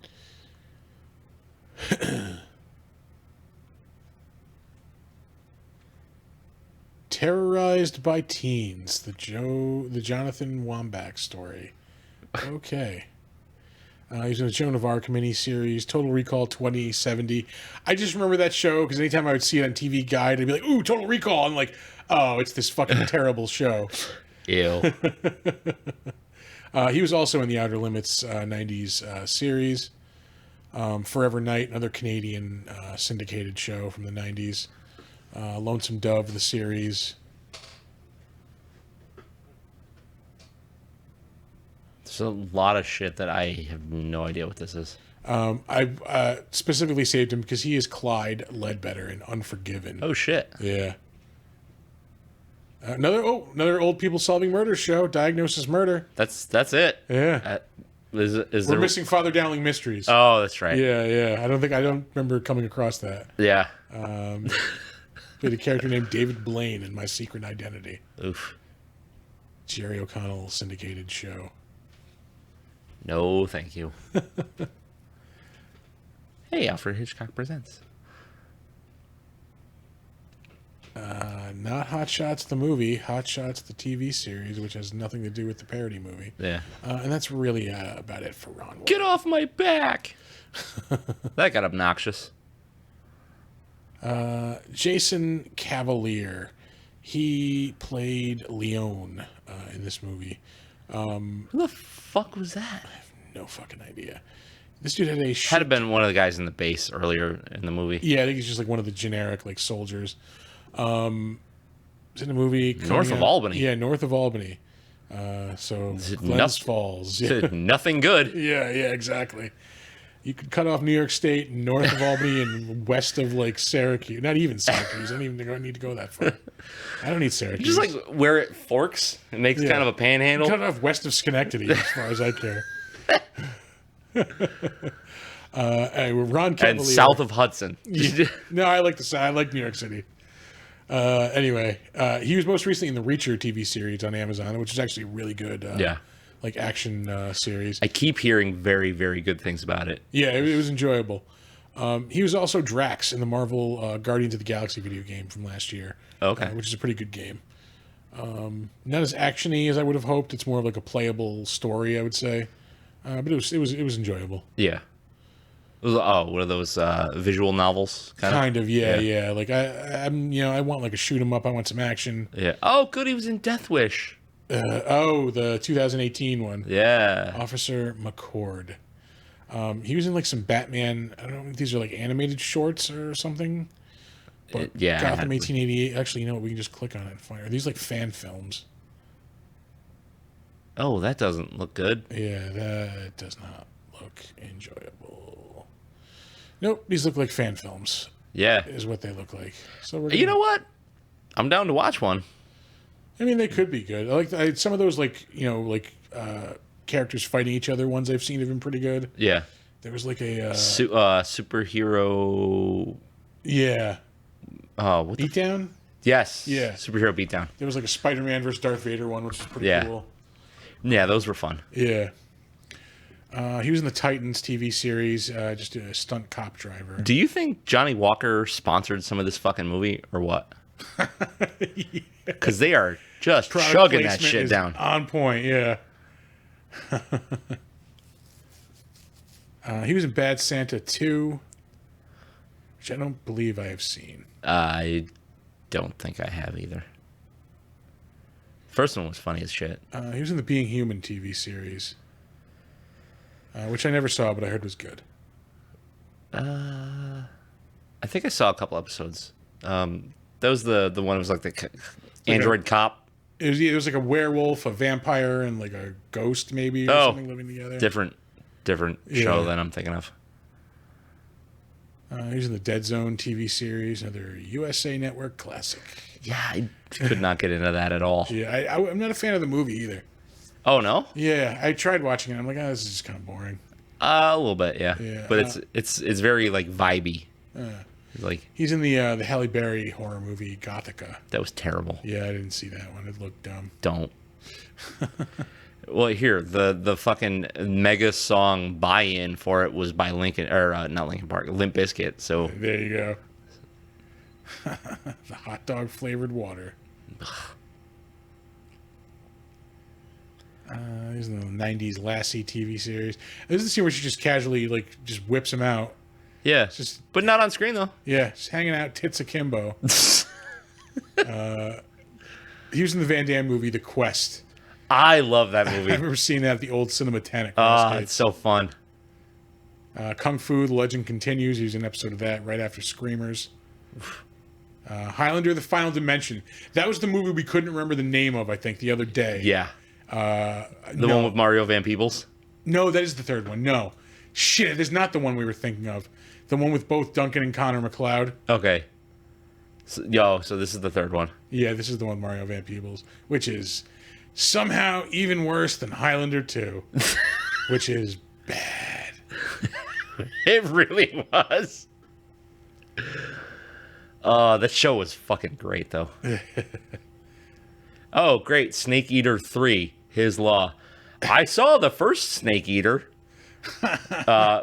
Terrorized by Teens, the Jonathan Wambach story. Okay. He's in the Joan of Arc miniseries, Total Recall 2070. I just remember that show because anytime I would see it on TV Guide, I'd be like, ooh, Total Recall. I'm like, oh, it's this fucking terrible show. Ew. He was also in the Outer Limits 90s series. Forever Night, another Canadian syndicated show from the 90s. Lonesome Dove, the series. There's a lot of shit that I have no idea what this is. I specifically saved him because he is Clyde Ledbetter in Unforgiven. Oh shit. Yeah. Another old people solving murder show, Diagnosis Murder. That's it. Yeah. Is We're there missing Father Dowling Mysteries. Oh, that's right. Yeah. I don't remember coming across that. Yeah. Played a character named David Blaine in My Secret Identity. Oof. Jerry O'Connell syndicated show. No, thank you. Hey, Alfred Hitchcock Presents. Not Hot Shots the movie, Hot Shots the TV series, which has nothing to do with the parody movie. Yeah. And that's really about it for Ron Wood. Get off my back! That got obnoxious. Jason Cavalier. He played Leone in this movie. Who the fuck was that? No fucking idea. This dude had a Had to have been one of the guys in the base earlier in the movie. Yeah, I think he's just like one of the generic like soldiers. It's in a movie North of Albany. Yeah, north of Albany. So Glens Falls. Yeah. Nothing good. Yeah, exactly. You could cut off New York State, north of Albany, and west of like Syracuse. Not even Syracuse. I don't even need to go that far. I don't need Syracuse. Just like where it forks, it makes kind of a panhandle. Cut off west of Schenectady, as far as I care. Ron Cavalier. And south of Hudson. No, I like I like New York City. Anyway, he was most recently in the Reacher TV series on Amazon, which is actually really good. Like action series. I keep hearing very, very good things about it. Yeah, it was enjoyable. He was also Drax in the Marvel Guardians of the Galaxy video game from last year. Okay. Which is a pretty good game. Not as actiony as I would have hoped. It's more of like a playable story, I would say. But it was enjoyable. Yeah. It was, one of those visual novels, kind of. Yeah. Like I want like a shoot 'em up. I want some action. Yeah. Oh, good. He was in Death Wish. The 2018 one. Yeah. Officer McCord. He was in like some Batman. I don't know if these are like animated shorts or something. But Gotham 1888. Actually, you know what? We can just click on it and find. Are these like fan films? Oh, that doesn't look good. Yeah, that does not look enjoyable. Nope, these look like fan films. Yeah, is what they look like. So you know what? I'm down to watch one. I mean, they could be good. I like some of those, like characters fighting each other. Ones I've seen have been pretty good. Yeah, there was like a superhero. Yeah. What Beatdown? Yes. Yeah. Superhero Beatdown. There was like a Spider-Man versus Darth Vader one, which is pretty cool. Yeah, those were fun. Yeah. He was in the Titans TV series, just a stunt cop driver. Do you think Johnny Walker sponsored some of this fucking movie or what? Because they are just chugging that shit down. On point, yeah. He was in Bad Santa 2, which I don't believe I have seen. I don't think I have either. First one was funny as shit. He was in the Being Human TV series, which I never saw, but I heard was good. I think I saw a couple episodes. That was the one that was like the android cop. It was like a werewolf, a vampire, and like a ghost maybe or something living together. Different show than I'm thinking of. He was in the Dead Zone TV series, another USA Network classic. Yeah, I could not get into that at all. Yeah, I'm not a fan of the movie either. Oh, no? Yeah, I tried watching it. I'm like, this is just kind of boring. A little bit, yeah. But it's very like vibey. Like, He's in the Halle Berry horror movie Gothica. that was terrible. Yeah, I didn't see that one. It looked dumb. Don't. Well, here the fucking mega song buy-in for it was by Lincoln or not Lincoln Park, Limp Bizkit. So There you go. The hot dog flavored water. He's in the '90s Lassie TV series. This is the scene where she just casually just whips him out. yeah, Just but not on screen though. Yeah, just hanging out tits akimbo. He was in the Van Damme movie The Quest. I love that I movie. remember seeing that at the old Cinematheque. when I was a kid. It's so fun. Kung Fu: The Legend Continues. He was in an episode of that right after Screamers. Highlander: The Final Dimension. That was the movie we couldn't remember the name of, I think, the other day. Yeah, the one with Mario Van Peebles. No, that is the third one. No. Shit, it's not the one we were thinking of. The one with both Duncan and Connor McLeod. Okay. So this is the third one. Yeah, this is the one with Mario Van Peebles, which is somehow even worse than Highlander 2, which is bad. It really was. That show was fucking great, though. Oh, great. Snake Eater 3, His Law. I saw the first Snake Eater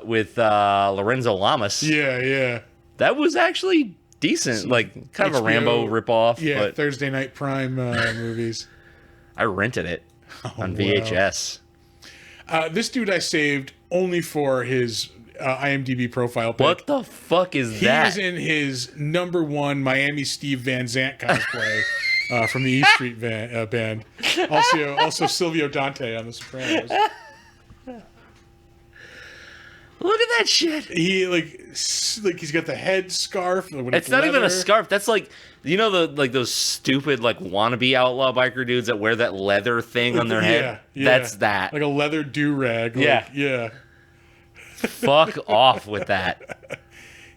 with Lorenzo Lamas. Yeah. That was actually decent. Like, kind of a HBO Rambo ripoff. Yeah, But Thursday Night Prime movies. I rented it on wow. VHS. This dude I saved only for his IMDb profile pic. What the fuck is He that? was in his #1 Miami Steve Van Zant cosplay from the E Street band. Also Silvio Dante on The Sopranos. Look at that shit. He he's got the head scarf. When It's not even a leather. scarf. That's like, you know, those stupid like wannabe outlaw biker dudes that wear that leather thing on their head. Yeah. That's that. Like a leather do-rag. Yeah. Fuck off with that.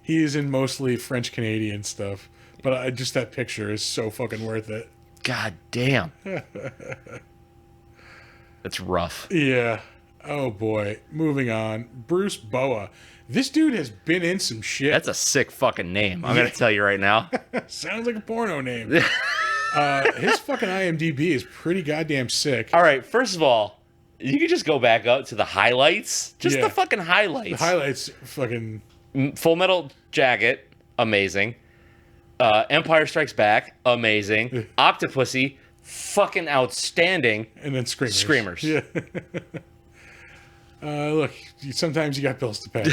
He is in mostly French Canadian stuff, but just that picture is so fucking worth it. God damn. That's rough. Yeah. Oh boy. Moving on. Bruce Boa. This dude has been in some shit. That's a sick fucking name. I'm gonna tell you right now. Sounds like a porno name. His fucking IMDb is pretty goddamn sick. All right. First of all, you could just go back up to the highlights. Just Yeah. the fucking highlights. The highlights fucking Full Metal Jacket, amazing. Empire Strikes Back, amazing. Octopussy, fucking outstanding. and then Screamers. Screamers. Yeah. Look, sometimes you got bills to pay.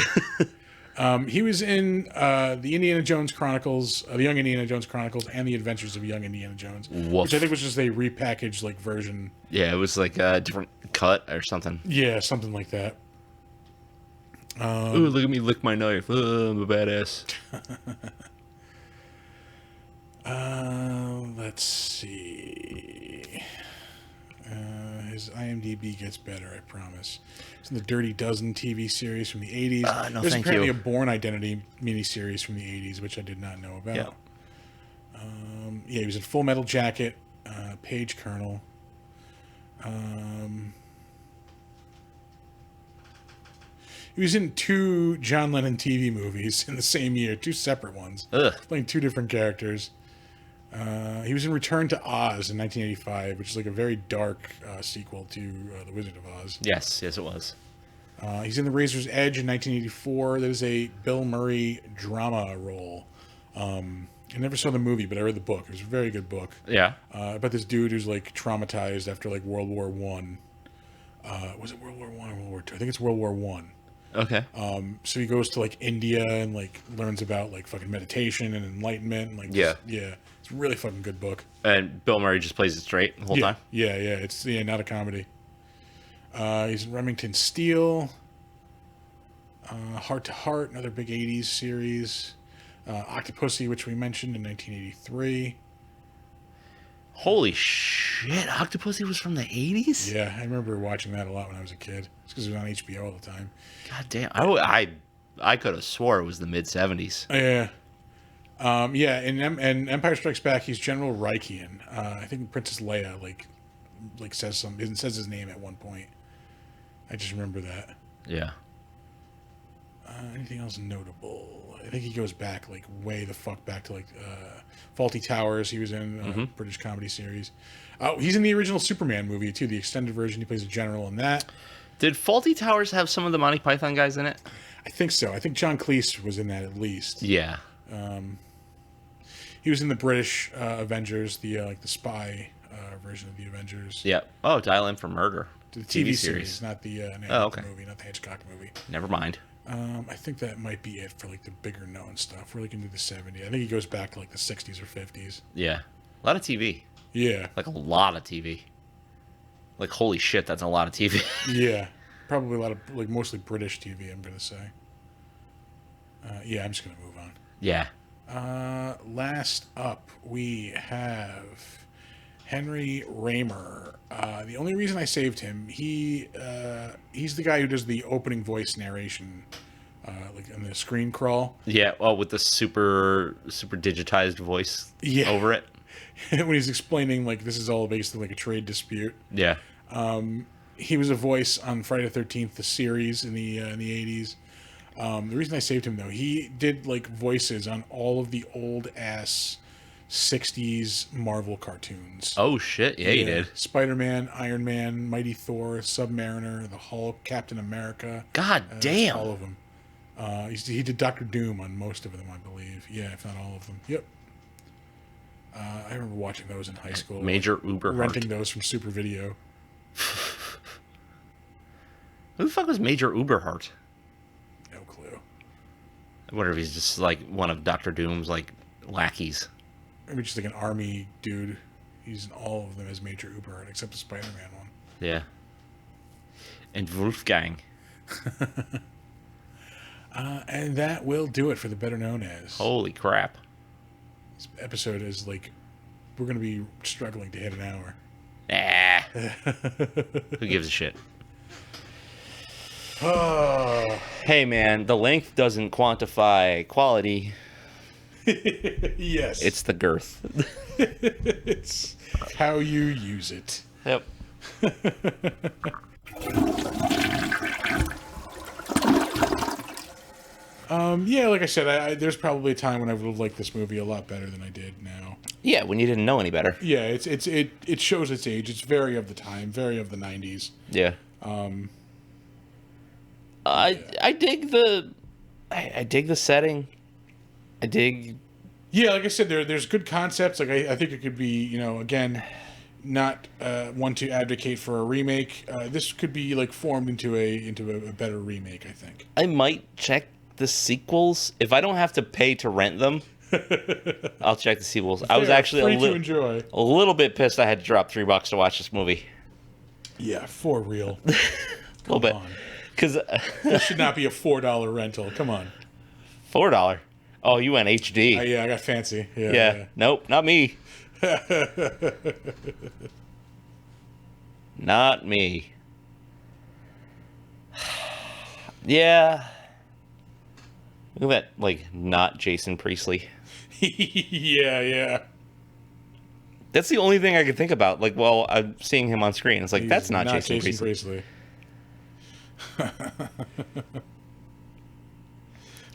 He was in the Indiana Jones Chronicles, the Young Indiana Jones Chronicles, and the Adventures of Young Indiana Jones, Woof. which I think was just a repackaged version. Yeah, it was like a different cut or something. Yeah, something like that. Ooh, look at me lick my knife. I'm a badass. Let's see. His IMDb gets better, I promise. It's in the Dirty Dozen TV series from the 80s. No, There's thank apparently you. a Bourne Identity miniseries from the 80s, which I did not know about. Yeah. He was in Full Metal Jacket, Page Colonel. He was in 2 John Lennon TV movies in the same year, 2 separate ones, Ugh. playing 2 different characters. He was in Return to Oz in 1985, which is like a very dark sequel to The Wizard of Oz. Yes, it was. He's in The Razor's Edge in 1984. That was a Bill Murray drama role. I never saw the movie, but I read the book. It was a very good book. Yeah. About this dude who's like traumatized after like World War One. Was it World War One or World War Two? I think it's World War One. Okay. So he goes to like India and like learns about like fucking meditation and enlightenment and like Yeah. it's a really fucking good book. And Bill Murray just plays it straight the whole Yeah, time. yeah, it's not a comedy. He's in Remington Steele, Heart to Heart, another big '80s series. Octopussy, which we mentioned in 1983. Holy shit! Octopussy was from the 80s. Yeah, I remember watching that a lot when I was a kid. It's because it was on HBO all the time. God damn! I could have swore it was the mid 70s. Yeah. And Empire Strikes Back, he's General Reichian. I think Princess Leia like says his name at one point. I just remember that. Yeah. Anything else notable? I think he goes back like way the fuck back to like Faulty Towers. He was in a British comedy series. Oh, he's in the original Superman movie too, the extended version. He plays a general in that. Did Faulty Towers have some of the Monty Python guys in it? I think so. I think John Cleese was in that at least. Yeah. He was in the British Avengers, the like the spy version of the Avengers. Yeah. Oh, Dial M for Murder. The TV series, not the movie, not the Hitchcock movie. Never mind. I think that might be it for like the bigger known stuff. We're looking to the 70s. I think he goes back to like the 60s or 50s. Yeah. A lot of TV. Yeah. Like a lot of TV. Like, holy shit, that's a lot of TV. Yeah. Probably a lot of, like, mostly British TV, I'm going to say. Yeah, I'm just going to move on. Yeah. Last up, we have Henry Raymer. The only reason I saved him, he's the guy who does the opening voice narration, like in the screen crawl. Yeah. Oh, with the super digitized voice over it. When he's explaining, like, this is all basically like a trade dispute. Yeah. He was a voice on Friday the 13th, the series in the 80s. The reason I saved him, though, he did like voices on all of the old ass 60s Marvel cartoons. Oh shit! Yeah, he did. Spider-Man, Iron Man, Mighty Thor, Submariner, the Hulk, Captain America. God damn! All of them. He did Doctor Doom on most of them, I believe. Yeah, if not all of them. Yep. I remember watching those in high school. Major Uber renting those from Super Video. Who the fuck was Major Uberhart? No clue. I wonder if he's just like one of Doctor Doom's like lackeys. Maybe just like an army dude. He's in all of them as Major Uberhart, except the Spider-Man one. Yeah. And Wolfgang. And that will do it for the Better Known As. Holy crap. This episode is like, we're going to be struggling to hit an hour. Who gives a shit? Oh. Hey man, the length doesn't quantify quality. Yes. It's the girth. It's how you use it. Yep. Yeah, like I said, there's probably a time when I would have liked this movie a lot better than I did now. Yeah, when you didn't know any better. Yeah, it shows its age. It's very of the time, very of the 90s. Yeah. I dig the setting. I dig. Yeah, like I said, there's good concepts. Like I think it could be, again, not one to advocate for a remake. This could be like formed into a better remake, I think. I might check the sequels if I don't have to pay to rent them. I'll check the sequels. I was actually a little bit pissed I had to drop $3 to watch this movie. Yeah, for real. A little bit. Because this should not be a $4 rental. Come on. $4. Oh, you went HD. Yeah, I got fancy. Yeah. Nope, not me. Not me. Yeah. Look at that, like, not Jason Priestley. Yeah. That's the only thing I could think about. Like, while I'm seeing him on screen, it's like, that's not Jason Priestley.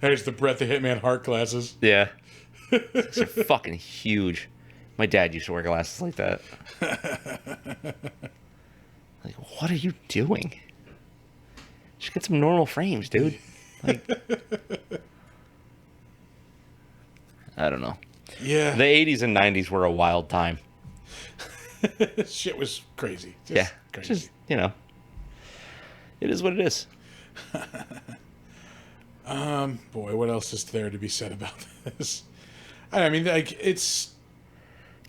There's the Brett the Hitman Hart glasses. Yeah. They're fucking huge. My dad used to wear glasses like that. Like, what are you doing? Just get some normal frames, dude. Like, I don't know. Yeah. The 80s and 90s were a wild time. Shit was crazy. Crazy. Just, it is what it is. Boy, what else is there to be said about this? I mean, like, it's...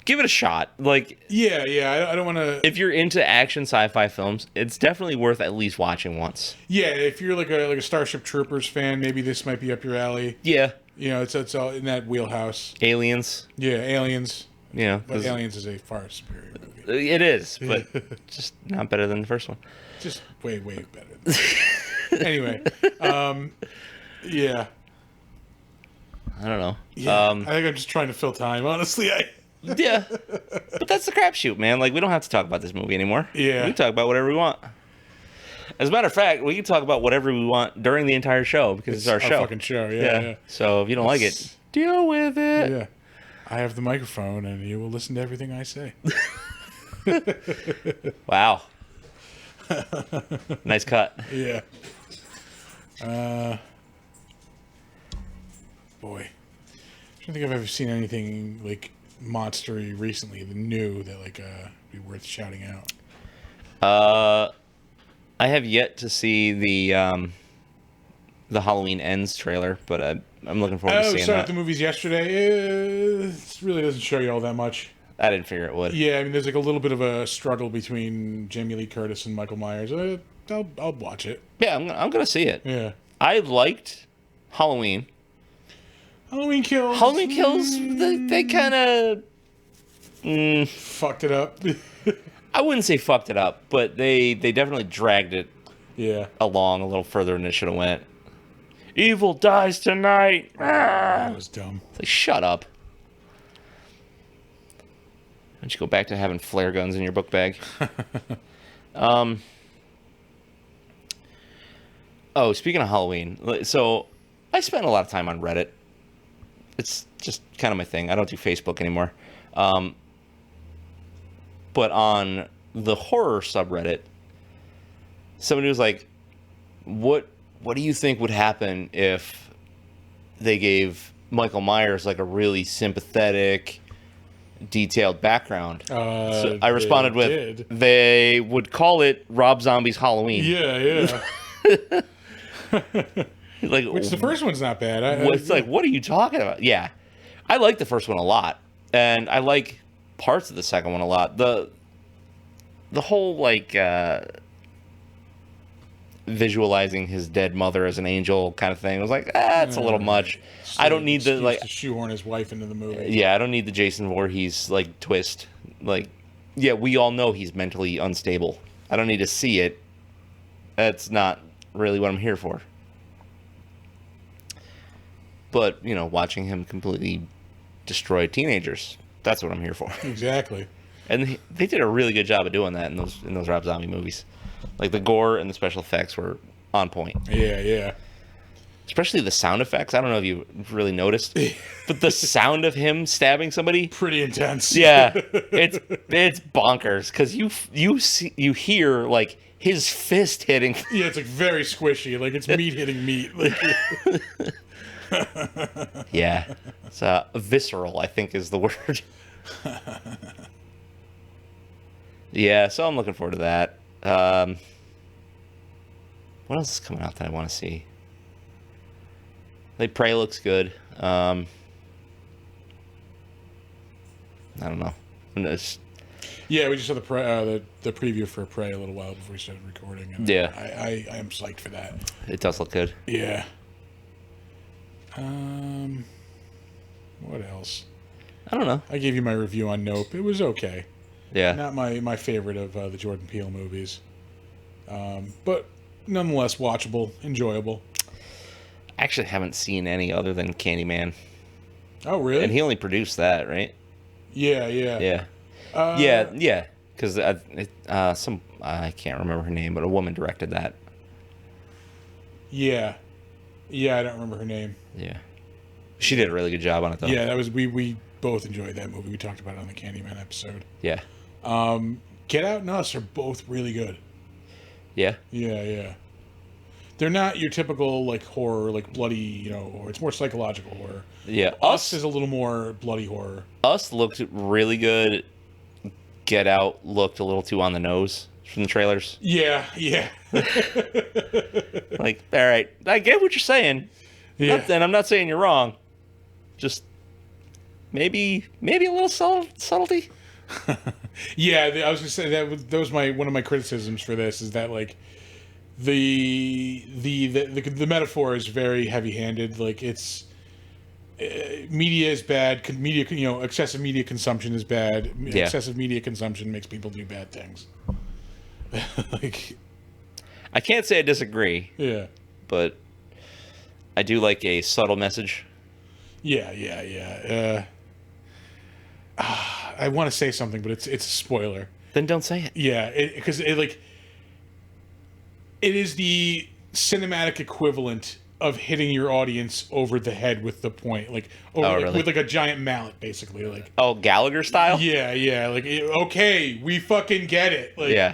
Give it a shot. Like, yeah, I don't want to... If you're into action sci-fi films, it's definitely worth at least watching once. Yeah, if you're like a Starship Troopers fan, maybe this might be up your alley. Yeah. It's all in that wheelhouse. Aliens. Yeah, Aliens. Yeah. But Aliens is a far superior movie. It is, but just not better than the first one. Just way, way better. Anyway, yeah. I don't know. Yeah, I think I'm just trying to fill time, honestly. Yeah, but that's the crapshoot, man. Like, we don't have to talk about this movie anymore. Yeah. We can talk about whatever we want. As a matter of fact, we can talk about whatever we want during the entire show because it's our show. Fucking show, yeah. So if you don't like it, deal with it. Yeah. I have the microphone, and you will listen to everything I say. Wow. Nice cut. Yeah. Boy. I don't think I've ever seen anything, like, monstery recently, the new, that, like, be worth shouting out. I have yet to see the Halloween Ends trailer, but I'm looking forward to seeing saw that. the movies yesterday. It really doesn't show you all that much. I didn't figure it would. Yeah, I mean, there's, like, a little bit of a struggle between Jamie Lee Curtis and Michael Myers. I'll watch it. Yeah, I'm gonna see it. Yeah. I liked Halloween. Halloween Kills. Halloween Kills. They kind of fucked it up. I wouldn't say fucked it up, but they definitely dragged it Yeah. along a little further than it should have went. Evil dies tonight. That was dumb. It's like, shut up. Why don't you go back to having flare guns in your book bag? Oh, speaking of Halloween, so I spent a lot of time on Reddit. It's just kind of my thing. I don't do Facebook anymore. But on the horror subreddit, somebody was like, what do you think would happen if they gave Michael Myers like a really sympathetic, detailed background? So I responded with, they would call it Rob Zombie's Halloween. Yeah. Like, Which the first one's not bad. It's like, what are you talking about? Yeah. I like the first one a lot. And I like parts of the second one a lot. The whole, like, visualizing his dead mother as an angel kind of thing. I was like, it's a little much. I don't need the, like... to shoehorn his wife into the movie. Yeah, I don't need the Jason Voorhees, like, twist. Like, yeah, we all know he's mentally unstable. I don't need to see it. That's not really what I'm here for. But, you know, watching him completely destroy teenagers, that's what I'm here for. Exactly. And they did a really good job of doing that in those Rob Zombie movies. Like, the gore and the special effects were on point. Yeah. Especially the sound effects. I don't know if you really noticed, but the sound of him stabbing somebody, pretty intense. Yeah, it's bonkers because you hear like his fist hitting. Yeah, it's like very squishy, like it's meat hitting meat. Like, yeah, it's visceral, I think is the word. Yeah, so I'm looking forward to that. What else is coming out that I want to see? Like, Prey looks good. I don't know. Yeah, we just saw the preview for Prey a little while before we started recording. And yeah, I am psyched for that. It does look good. Yeah. What else? I don't know. I gave you my review on Nope. It was okay. Yeah. Not my favorite of the Jordan Peele movies. But nonetheless watchable, enjoyable. I actually haven't seen any other than Candyman. Oh, really? And he only produced that, right? Yeah. Yeah. Because I can't remember her name, but a woman directed that. Yeah, I don't remember her name. Yeah, she did a really good job on it, though. Yeah, that was we both enjoyed that movie. We talked about it on the Candyman episode. Yeah. Get Out and Us are both really good. Yeah. Yeah. They're not your typical like horror, like bloody, or it's more psychological horror. Yeah. Us is a little more bloody horror. Us looked really good. Get Out looked a little too on the nose from the trailers. Yeah. Like, all right, I get what you're saying. Yeah. And I'm not saying you're wrong. Just maybe a little subtlety. Yeah, I was gonna say that was one of my criticisms for this is that like the metaphor is very heavy-handed. Like it's media is bad. Excessive media consumption is bad. Yeah. Excessive media consumption makes people do bad things. Like, I can't say I disagree. Yeah. But I do like a subtle message. Yeah. I want to say something, but it's a spoiler. Then don't say it. Yeah, because It is the cinematic equivalent of hitting your audience over the head with the point, like really? with like a giant mallet, basically. Like, Oh, Gallagher style? yeah. Like, okay, we fucking get it. Like, Yeah.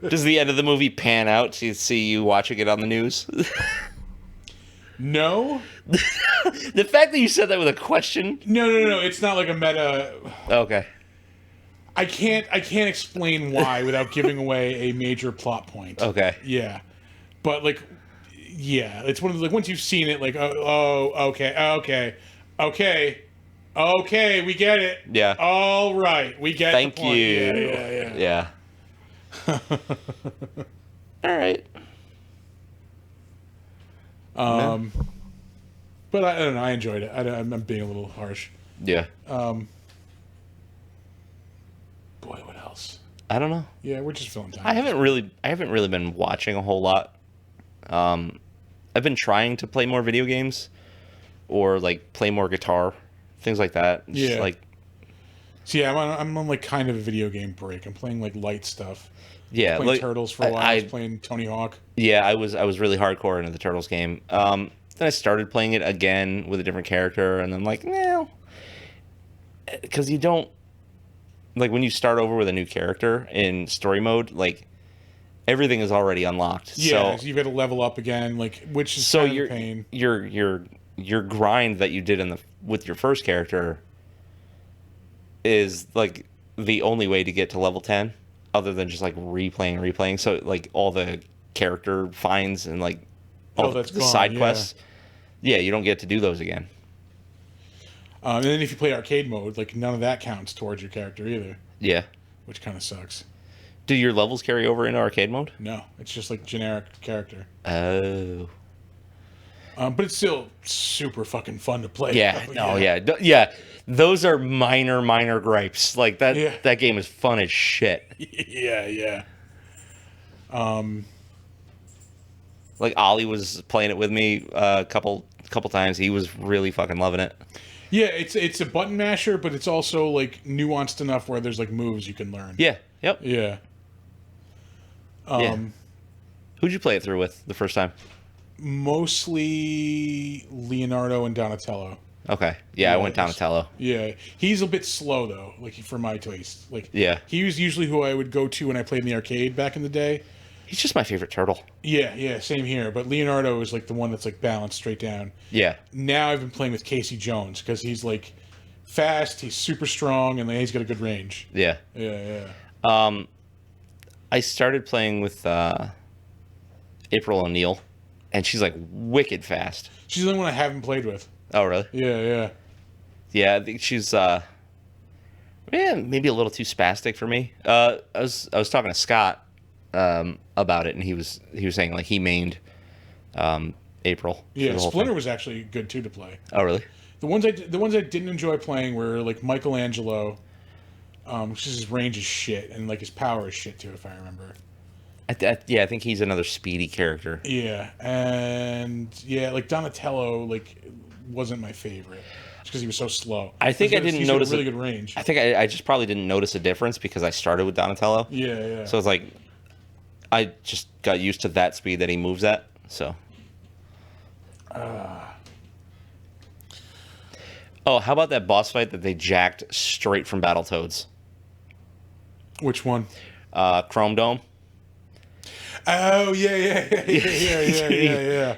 Does the end of the movie pan out to see you watching it on the news? No, The fact that you said that with a question. no. It's not like a meta. Okay. I can't explain why without giving away a major plot point. Okay. Yeah, but like, yeah, it's one of the, like, once you've seen it, like, okay, we get it. Yeah. All right, we get Thank the point. you. Yeah. All right. But I don't know. I enjoyed it. I'm being a little harsh. Yeah. Boy, what else? I don't know. Yeah, we're just filling time. I haven't really been watching a whole lot. I've been trying to play more video games or like play more guitar, things like that. Just, Yeah. like, So yeah, I'm on like kind of a video game break. I'm playing like light stuff. yeah, Playing like Turtles for a while. I was playing Tony Hawk. yeah, I was really hardcore into the Turtles game. Then I started playing it again with a different character, and I'm like, no, because you don't, like, when you start over with a new character in story mode, like, everything is already unlocked. Yeah, So you've got to level up again, like, which is so kind of your a pain. your grind that you did with your first character is like the only way to get to level 10, other than just like replaying. So like all the character finds and like all That's the gone, side yeah. quests, yeah, you don't get to do those again. And then if you play arcade mode, like, none of that counts towards your character either, Yeah. which kind of sucks. Do your levels carry over into arcade mode? No, it's just like generic character. Oh. But it's still super fucking fun to play. Yeah. No. Yeah. Yeah. Those are minor gripes. Like that. Yeah. That game is fun as shit. Yeah. Like Ollie was playing it with me a couple times. He was really fucking loving it. Yeah, it's a button masher, but it's also like nuanced enough where there's like moves you can learn. Yeah. Yep. Yeah. Yeah. Who'd you play it through with the first time? Mostly Leonardo and Donatello. Okay. Yeah, I went Donatello. Yeah, he's a bit slow though, like, for my taste. Like, Yeah. he was usually who I would go to when I played in the arcade back in the day. He's just my favorite turtle. Yeah, same here. But Leonardo is like the one that's like balanced straight down. Yeah. Now I've been playing with Casey Jones because he's like fast, he's super strong, and he's got a good range. Yeah. Yeah. I started playing with April O'Neil, and she's like wicked fast. She's the only one I haven't played with. Oh, really? Yeah. Yeah, I think she's maybe a little too spastic for me. I was talking to Scott about it, and he was saying like he mained April. for Yeah, the whole Splinter thing. was actually good too to play. Oh, really? The ones I didn't enjoy playing were like Michelangelo, which is his range is shit, and like his power is shit too, if I remember. Yeah, I think he's another speedy character. Yeah, and yeah, like Donatello, like, wasn't my favorite just because he was so slow. I think I didn't he's got notice really it- good range. I think I just probably didn't notice a difference because I started with Donatello. Yeah. So it's like I just got used to that speed that he moves at. So. Oh, how about that boss fight that they jacked straight from Battletoads? Which one? Chrome Dome. Oh yeah.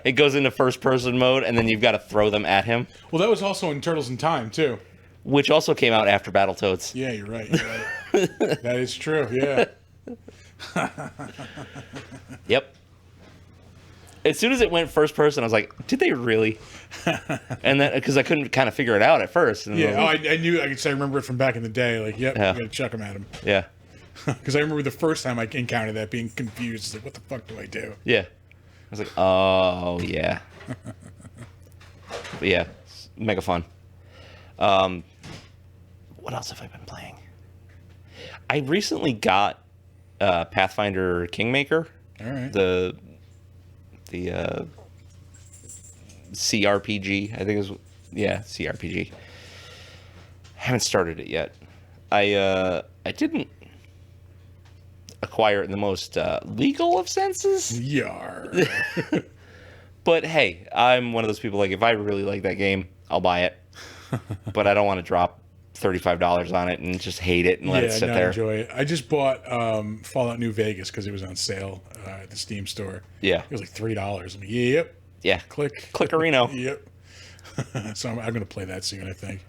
It goes into first person mode, and then you've got to throw them at him, Well, that was also in Turtles in Time too. which also came out after Battletoads. Yeah, you're right. That is true. Yeah. Yep. As soon as it went first person, I was like, "Did they really?" And then because I couldn't kind of figure it out at first. And Yeah. I knew. I remember it from back in the day. Like, yep, Yeah. you gotta chuck him at him. yeah, Because I remember the first time I encountered that, being confused. Like, what the fuck do I do? yeah. I was like, "Oh yeah." But yeah, it's mega fun. What else have I been playing? I recently got Pathfinder Kingmaker. All right. The CRPG, I think CRPG. Haven't started it yet. I acquire it in the most legal of senses. Yar. But hey, I'm one of those people, like, if I really like that game, I'll buy it. But I don't want to drop $35 on it and just hate it and let it sit there. Enjoy it. I just bought Fallout New Vegas because it was on sale at the Steam store. Yeah. It was like $3. I'm like, yep. Yeah. Click. Clickerino. Yep. So I'm going to play that soon, I think.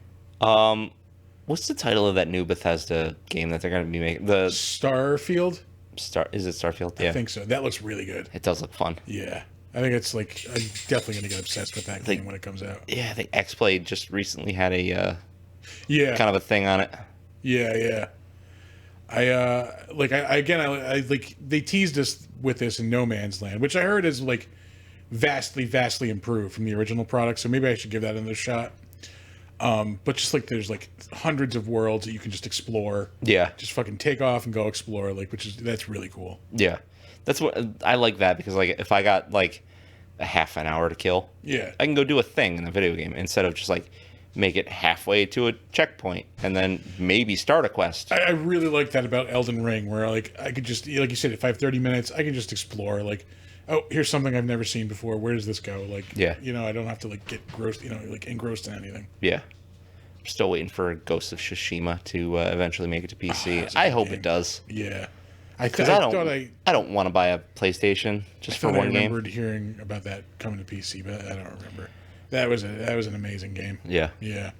What's the title of that new Bethesda game that they're going to be making? The Starfield? Is it Starfield? Yeah. I think so. That looks really good. It does look fun. Yeah. I think it's like, I'm definitely going to get obsessed with that game when it comes out. Yeah, I think X-Play just recently had a Yeah. kind of a thing on it. Yeah. I like they teased us with this in No Man's Land, which I heard is like vastly improved from the original product. So maybe I should give that another shot. But just like there's like hundreds of worlds that you can just explore. Yeah. Just fucking take off and go explore, like, that's really cool. Yeah. That's what I like that, because like if I got like a half an hour to kill, Yeah. I can go do a thing in the video game instead of just like make it halfway to a checkpoint and then maybe start a quest. I really like that about Elden Ring, where like I could just, like you said, if I have 30 minutes, I can just explore. Like, oh, here's something I've never seen before. Where does this go? Like, Yeah. I don't have to like get engrossed in anything. Yeah. I'm still waiting for Ghost of Tsushima to eventually make it to PC. that's a I good hope game. it does. Yeah. Because I don't want to buy a PlayStation just for I one game. remembered hearing about that coming to PC, but I don't remember. That was an amazing game. Yeah. Yeah.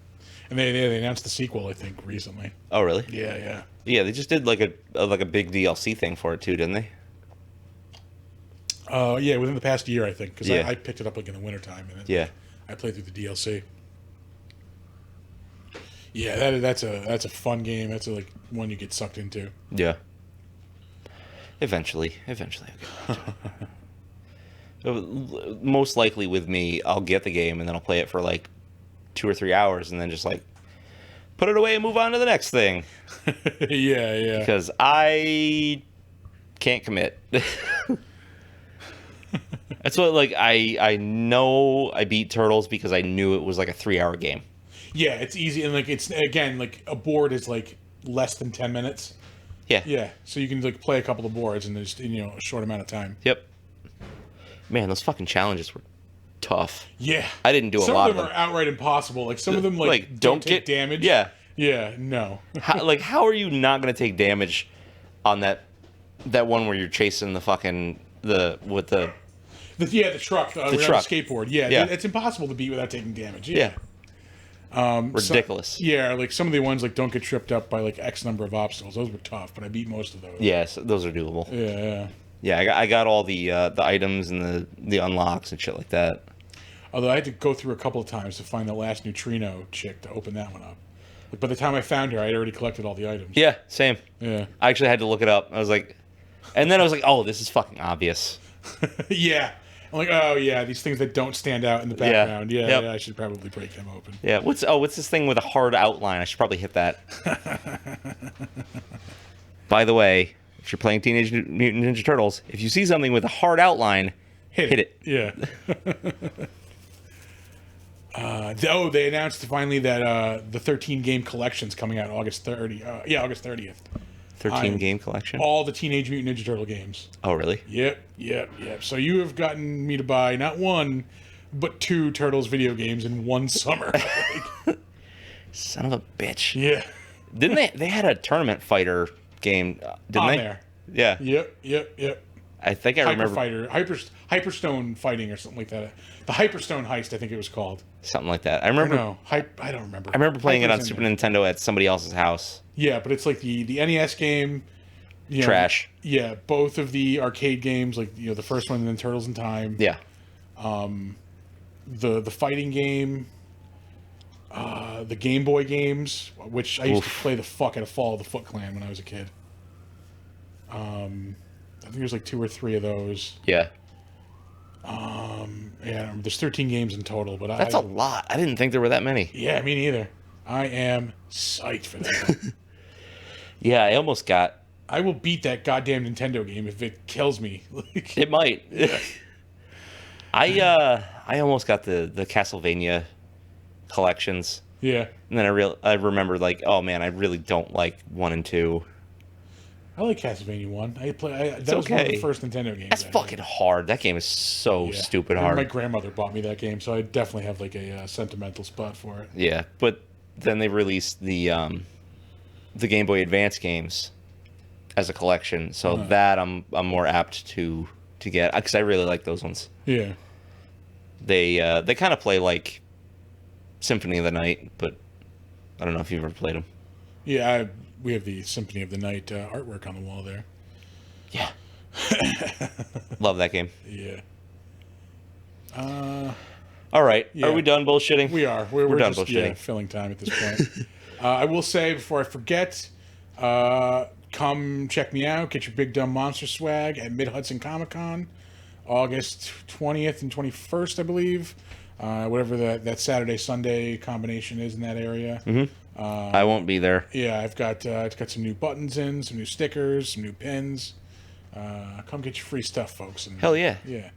And they announced the sequel, I think, recently. Oh, really? Yeah. Yeah, they just did like a big DLC thing for it too, didn't they? Yeah, within the past year, I think, because Yeah. I picked it up like in the wintertime, and Yeah. I played through the DLC. Yeah, that's a fun game. That's like one you get sucked into. Yeah. Eventually I'll get it. Most likely with me, I'll get the game and then I'll play it for like 2 or 3 hours and then just like put it away and move on to the next thing. Yeah. Because I can't commit. That's what, like, I know I beat Turtles because I knew it was like a 3-hour game. Yeah, it's easy, and like it's, again, like a board is like less than 10 minutes. Yeah. Yeah, so you can like play a couple of boards in just a short amount of time. Yep. Man, those fucking challenges were tough. Yeah, I didn't do a lot of them. Some of them are outright impossible. Like some of them like don't take damage. Yeah. Yeah. No. How are you not going to take damage on that one where you're chasing the fucking the truck. The truck. The skateboard. Yeah, Yeah. It's impossible to beat without taking damage. Yeah. Ridiculous. Like some of the ones like don't get tripped up by like X number of obstacles. Those were tough, but I beat most of those. Yes, those are doable. Yeah. Yeah, I got all the items and the unlocks and shit like that. Although I had to go through a couple of times to find the last neutrino chick to open that one up. Like, by the time I found her, I had already collected all the items. Yeah, same. Yeah. I actually had to look it up. I was like, and then I was like, oh, this is fucking obvious. Yeah. I'm like, oh yeah, these things that don't stand out in the background. Yeah, Yep. yeah, I should probably break them open. Yeah. What's this thing with a hard outline? I should probably hit that. By the way, if you're playing Teenage Mutant Ninja Turtles, if you see something with a hard outline, hit it. Yeah. They announced finally that the 13 game collection's coming out August 30th. 13 game collection? All the Teenage Mutant Ninja Turtle games. Oh, really? Yep. So you have gotten me to buy not one, but 2 Turtles video games in one summer. Son of a bitch. Yeah. Didn't they had a tournament fighter game, didn't On they? there. Yeah. Yep. I think I remember Hyperstone fighting or something like that. The Hyperstone heist, I think it was called. something like that. I remember I don't remember. I remember playing it on Hyper's in Super there. Nintendo at somebody else's house. Yeah, but it's like the NES game. Trash. Yeah, both of the arcade games, like the first one and then Turtles in Time. Yeah. The fighting game. The Game Boy games, which I used to play the fuck out of Fall of the Foot Clan when I was a kid. I think there's like 2 or 3 of those. Yeah. Yeah, there's 13 games in total, but That's a lot. I didn't think there were that many. Yeah, me neither. I am psyched for that. Yeah, I almost got... I will beat that goddamn Nintendo game if it kills me. It might. I almost got the Castlevania collections. Yeah. And then I remembered, like, oh man, I really don't like 1 and 2. I like Castlevania 1. That was one of okay. the first Nintendo games. That's I had. fucking hard. That game is so Yeah. stupid And hard. my grandmother bought me that game, so I definitely have like a sentimental spot for it. Yeah, but then they released the Game Boy Advance games as a collection, so that I'm more apt to get because I really like those ones. Yeah. They kind of play like Symphony of the Night, but I don't know if you've ever played them. Yeah, we have the Symphony of the Night artwork on the wall there. Yeah, love that game. Yeah. All right, Yeah. are we done bullshitting? We are. We're done just, bullshitting. yeah, filling time at this point. I will say before I forget, come check me out. Get your Big Dumb Monster swag at Mid Hudson Comic Con, August 20th and 21st, I believe. Whatever that Saturday Sunday combination is in that area. Mm-hmm. I won't be there. Yeah, I've got some new buttons in, some new stickers, some new pins. Come get your free stuff, folks. And, Hell yeah. Yeah.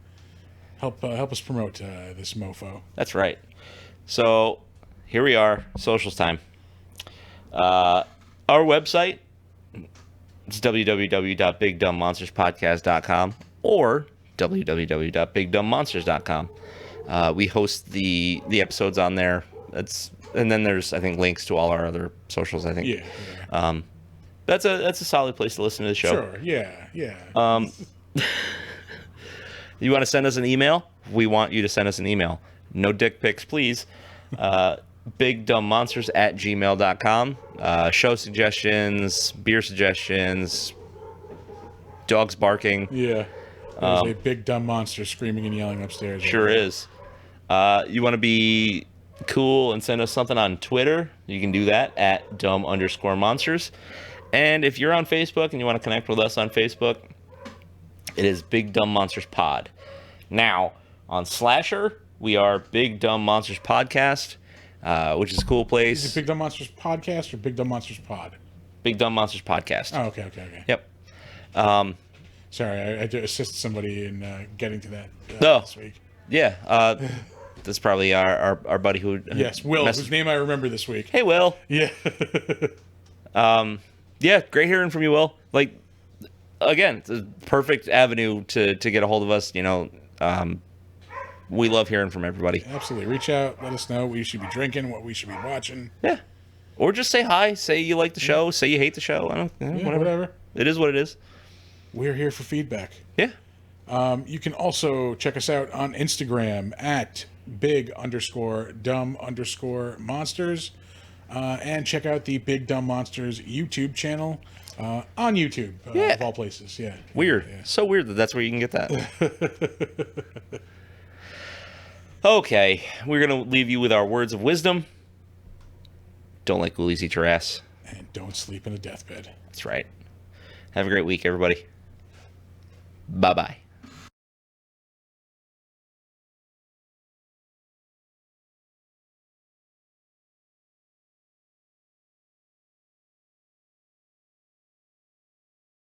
Help us promote this mofo. That's right. So here we are, socials time. Our website is www.bigdumbmonsterspodcast.com or www.bigdumbmonsters.com. We host the episodes on there. And then there's I think links to all our other socials. I think. Yeah. That's a solid place to listen to the show. Sure. Yeah. Yeah. You want to send us an email? We want you to send us an email. No dick pics, please. BigDumbMonsters@gmail.com. Show suggestions, beer suggestions, dogs barking. Yeah. There's a big dumb monster screaming and yelling upstairs. Sure is. You want to be cool and send us something on Twitter? You can do that at dumb_monsters. And if you're on Facebook and you want to connect with us on Facebook, it is Big Dumb Monsters Pod. Now, on Slasher, we are Big Dumb Monsters Podcast, which is a cool Is place. it Big Dumb Monsters Podcast or Big Dumb Monsters Pod? Big Dumb Monsters Podcast. Oh, okay. Yep. Sorry, I had to assist somebody in getting to that No. this week. Yeah. That's probably our buddy who... Yes, Will, messaged- whose name I remember this week. Hey, Will. Yeah. Yeah, great hearing from you, Will. Like, again, it's a perfect avenue to get a hold of us. You know, we love hearing from everybody. Absolutely. Reach out. Let us know what you should be drinking, what we should be watching. Yeah. Or just say hi. Say you like the show. Say you hate the show. I don't know. Yeah, whatever. It is what it is. We're here for feedback. Yeah. You can also check us out on Instagram at big_dumb_monsters. And check out the Big Dumb Monsters YouTube channel on YouTube, Yeah. of all places. Yeah. Weird. Yeah. So weird that that's where you can get that. Okay. We're going to leave you with our words of wisdom. Don't let ghoulies eat your ass. And don't sleep in a deathbed. That's right. Have a great week, everybody. Bye-bye.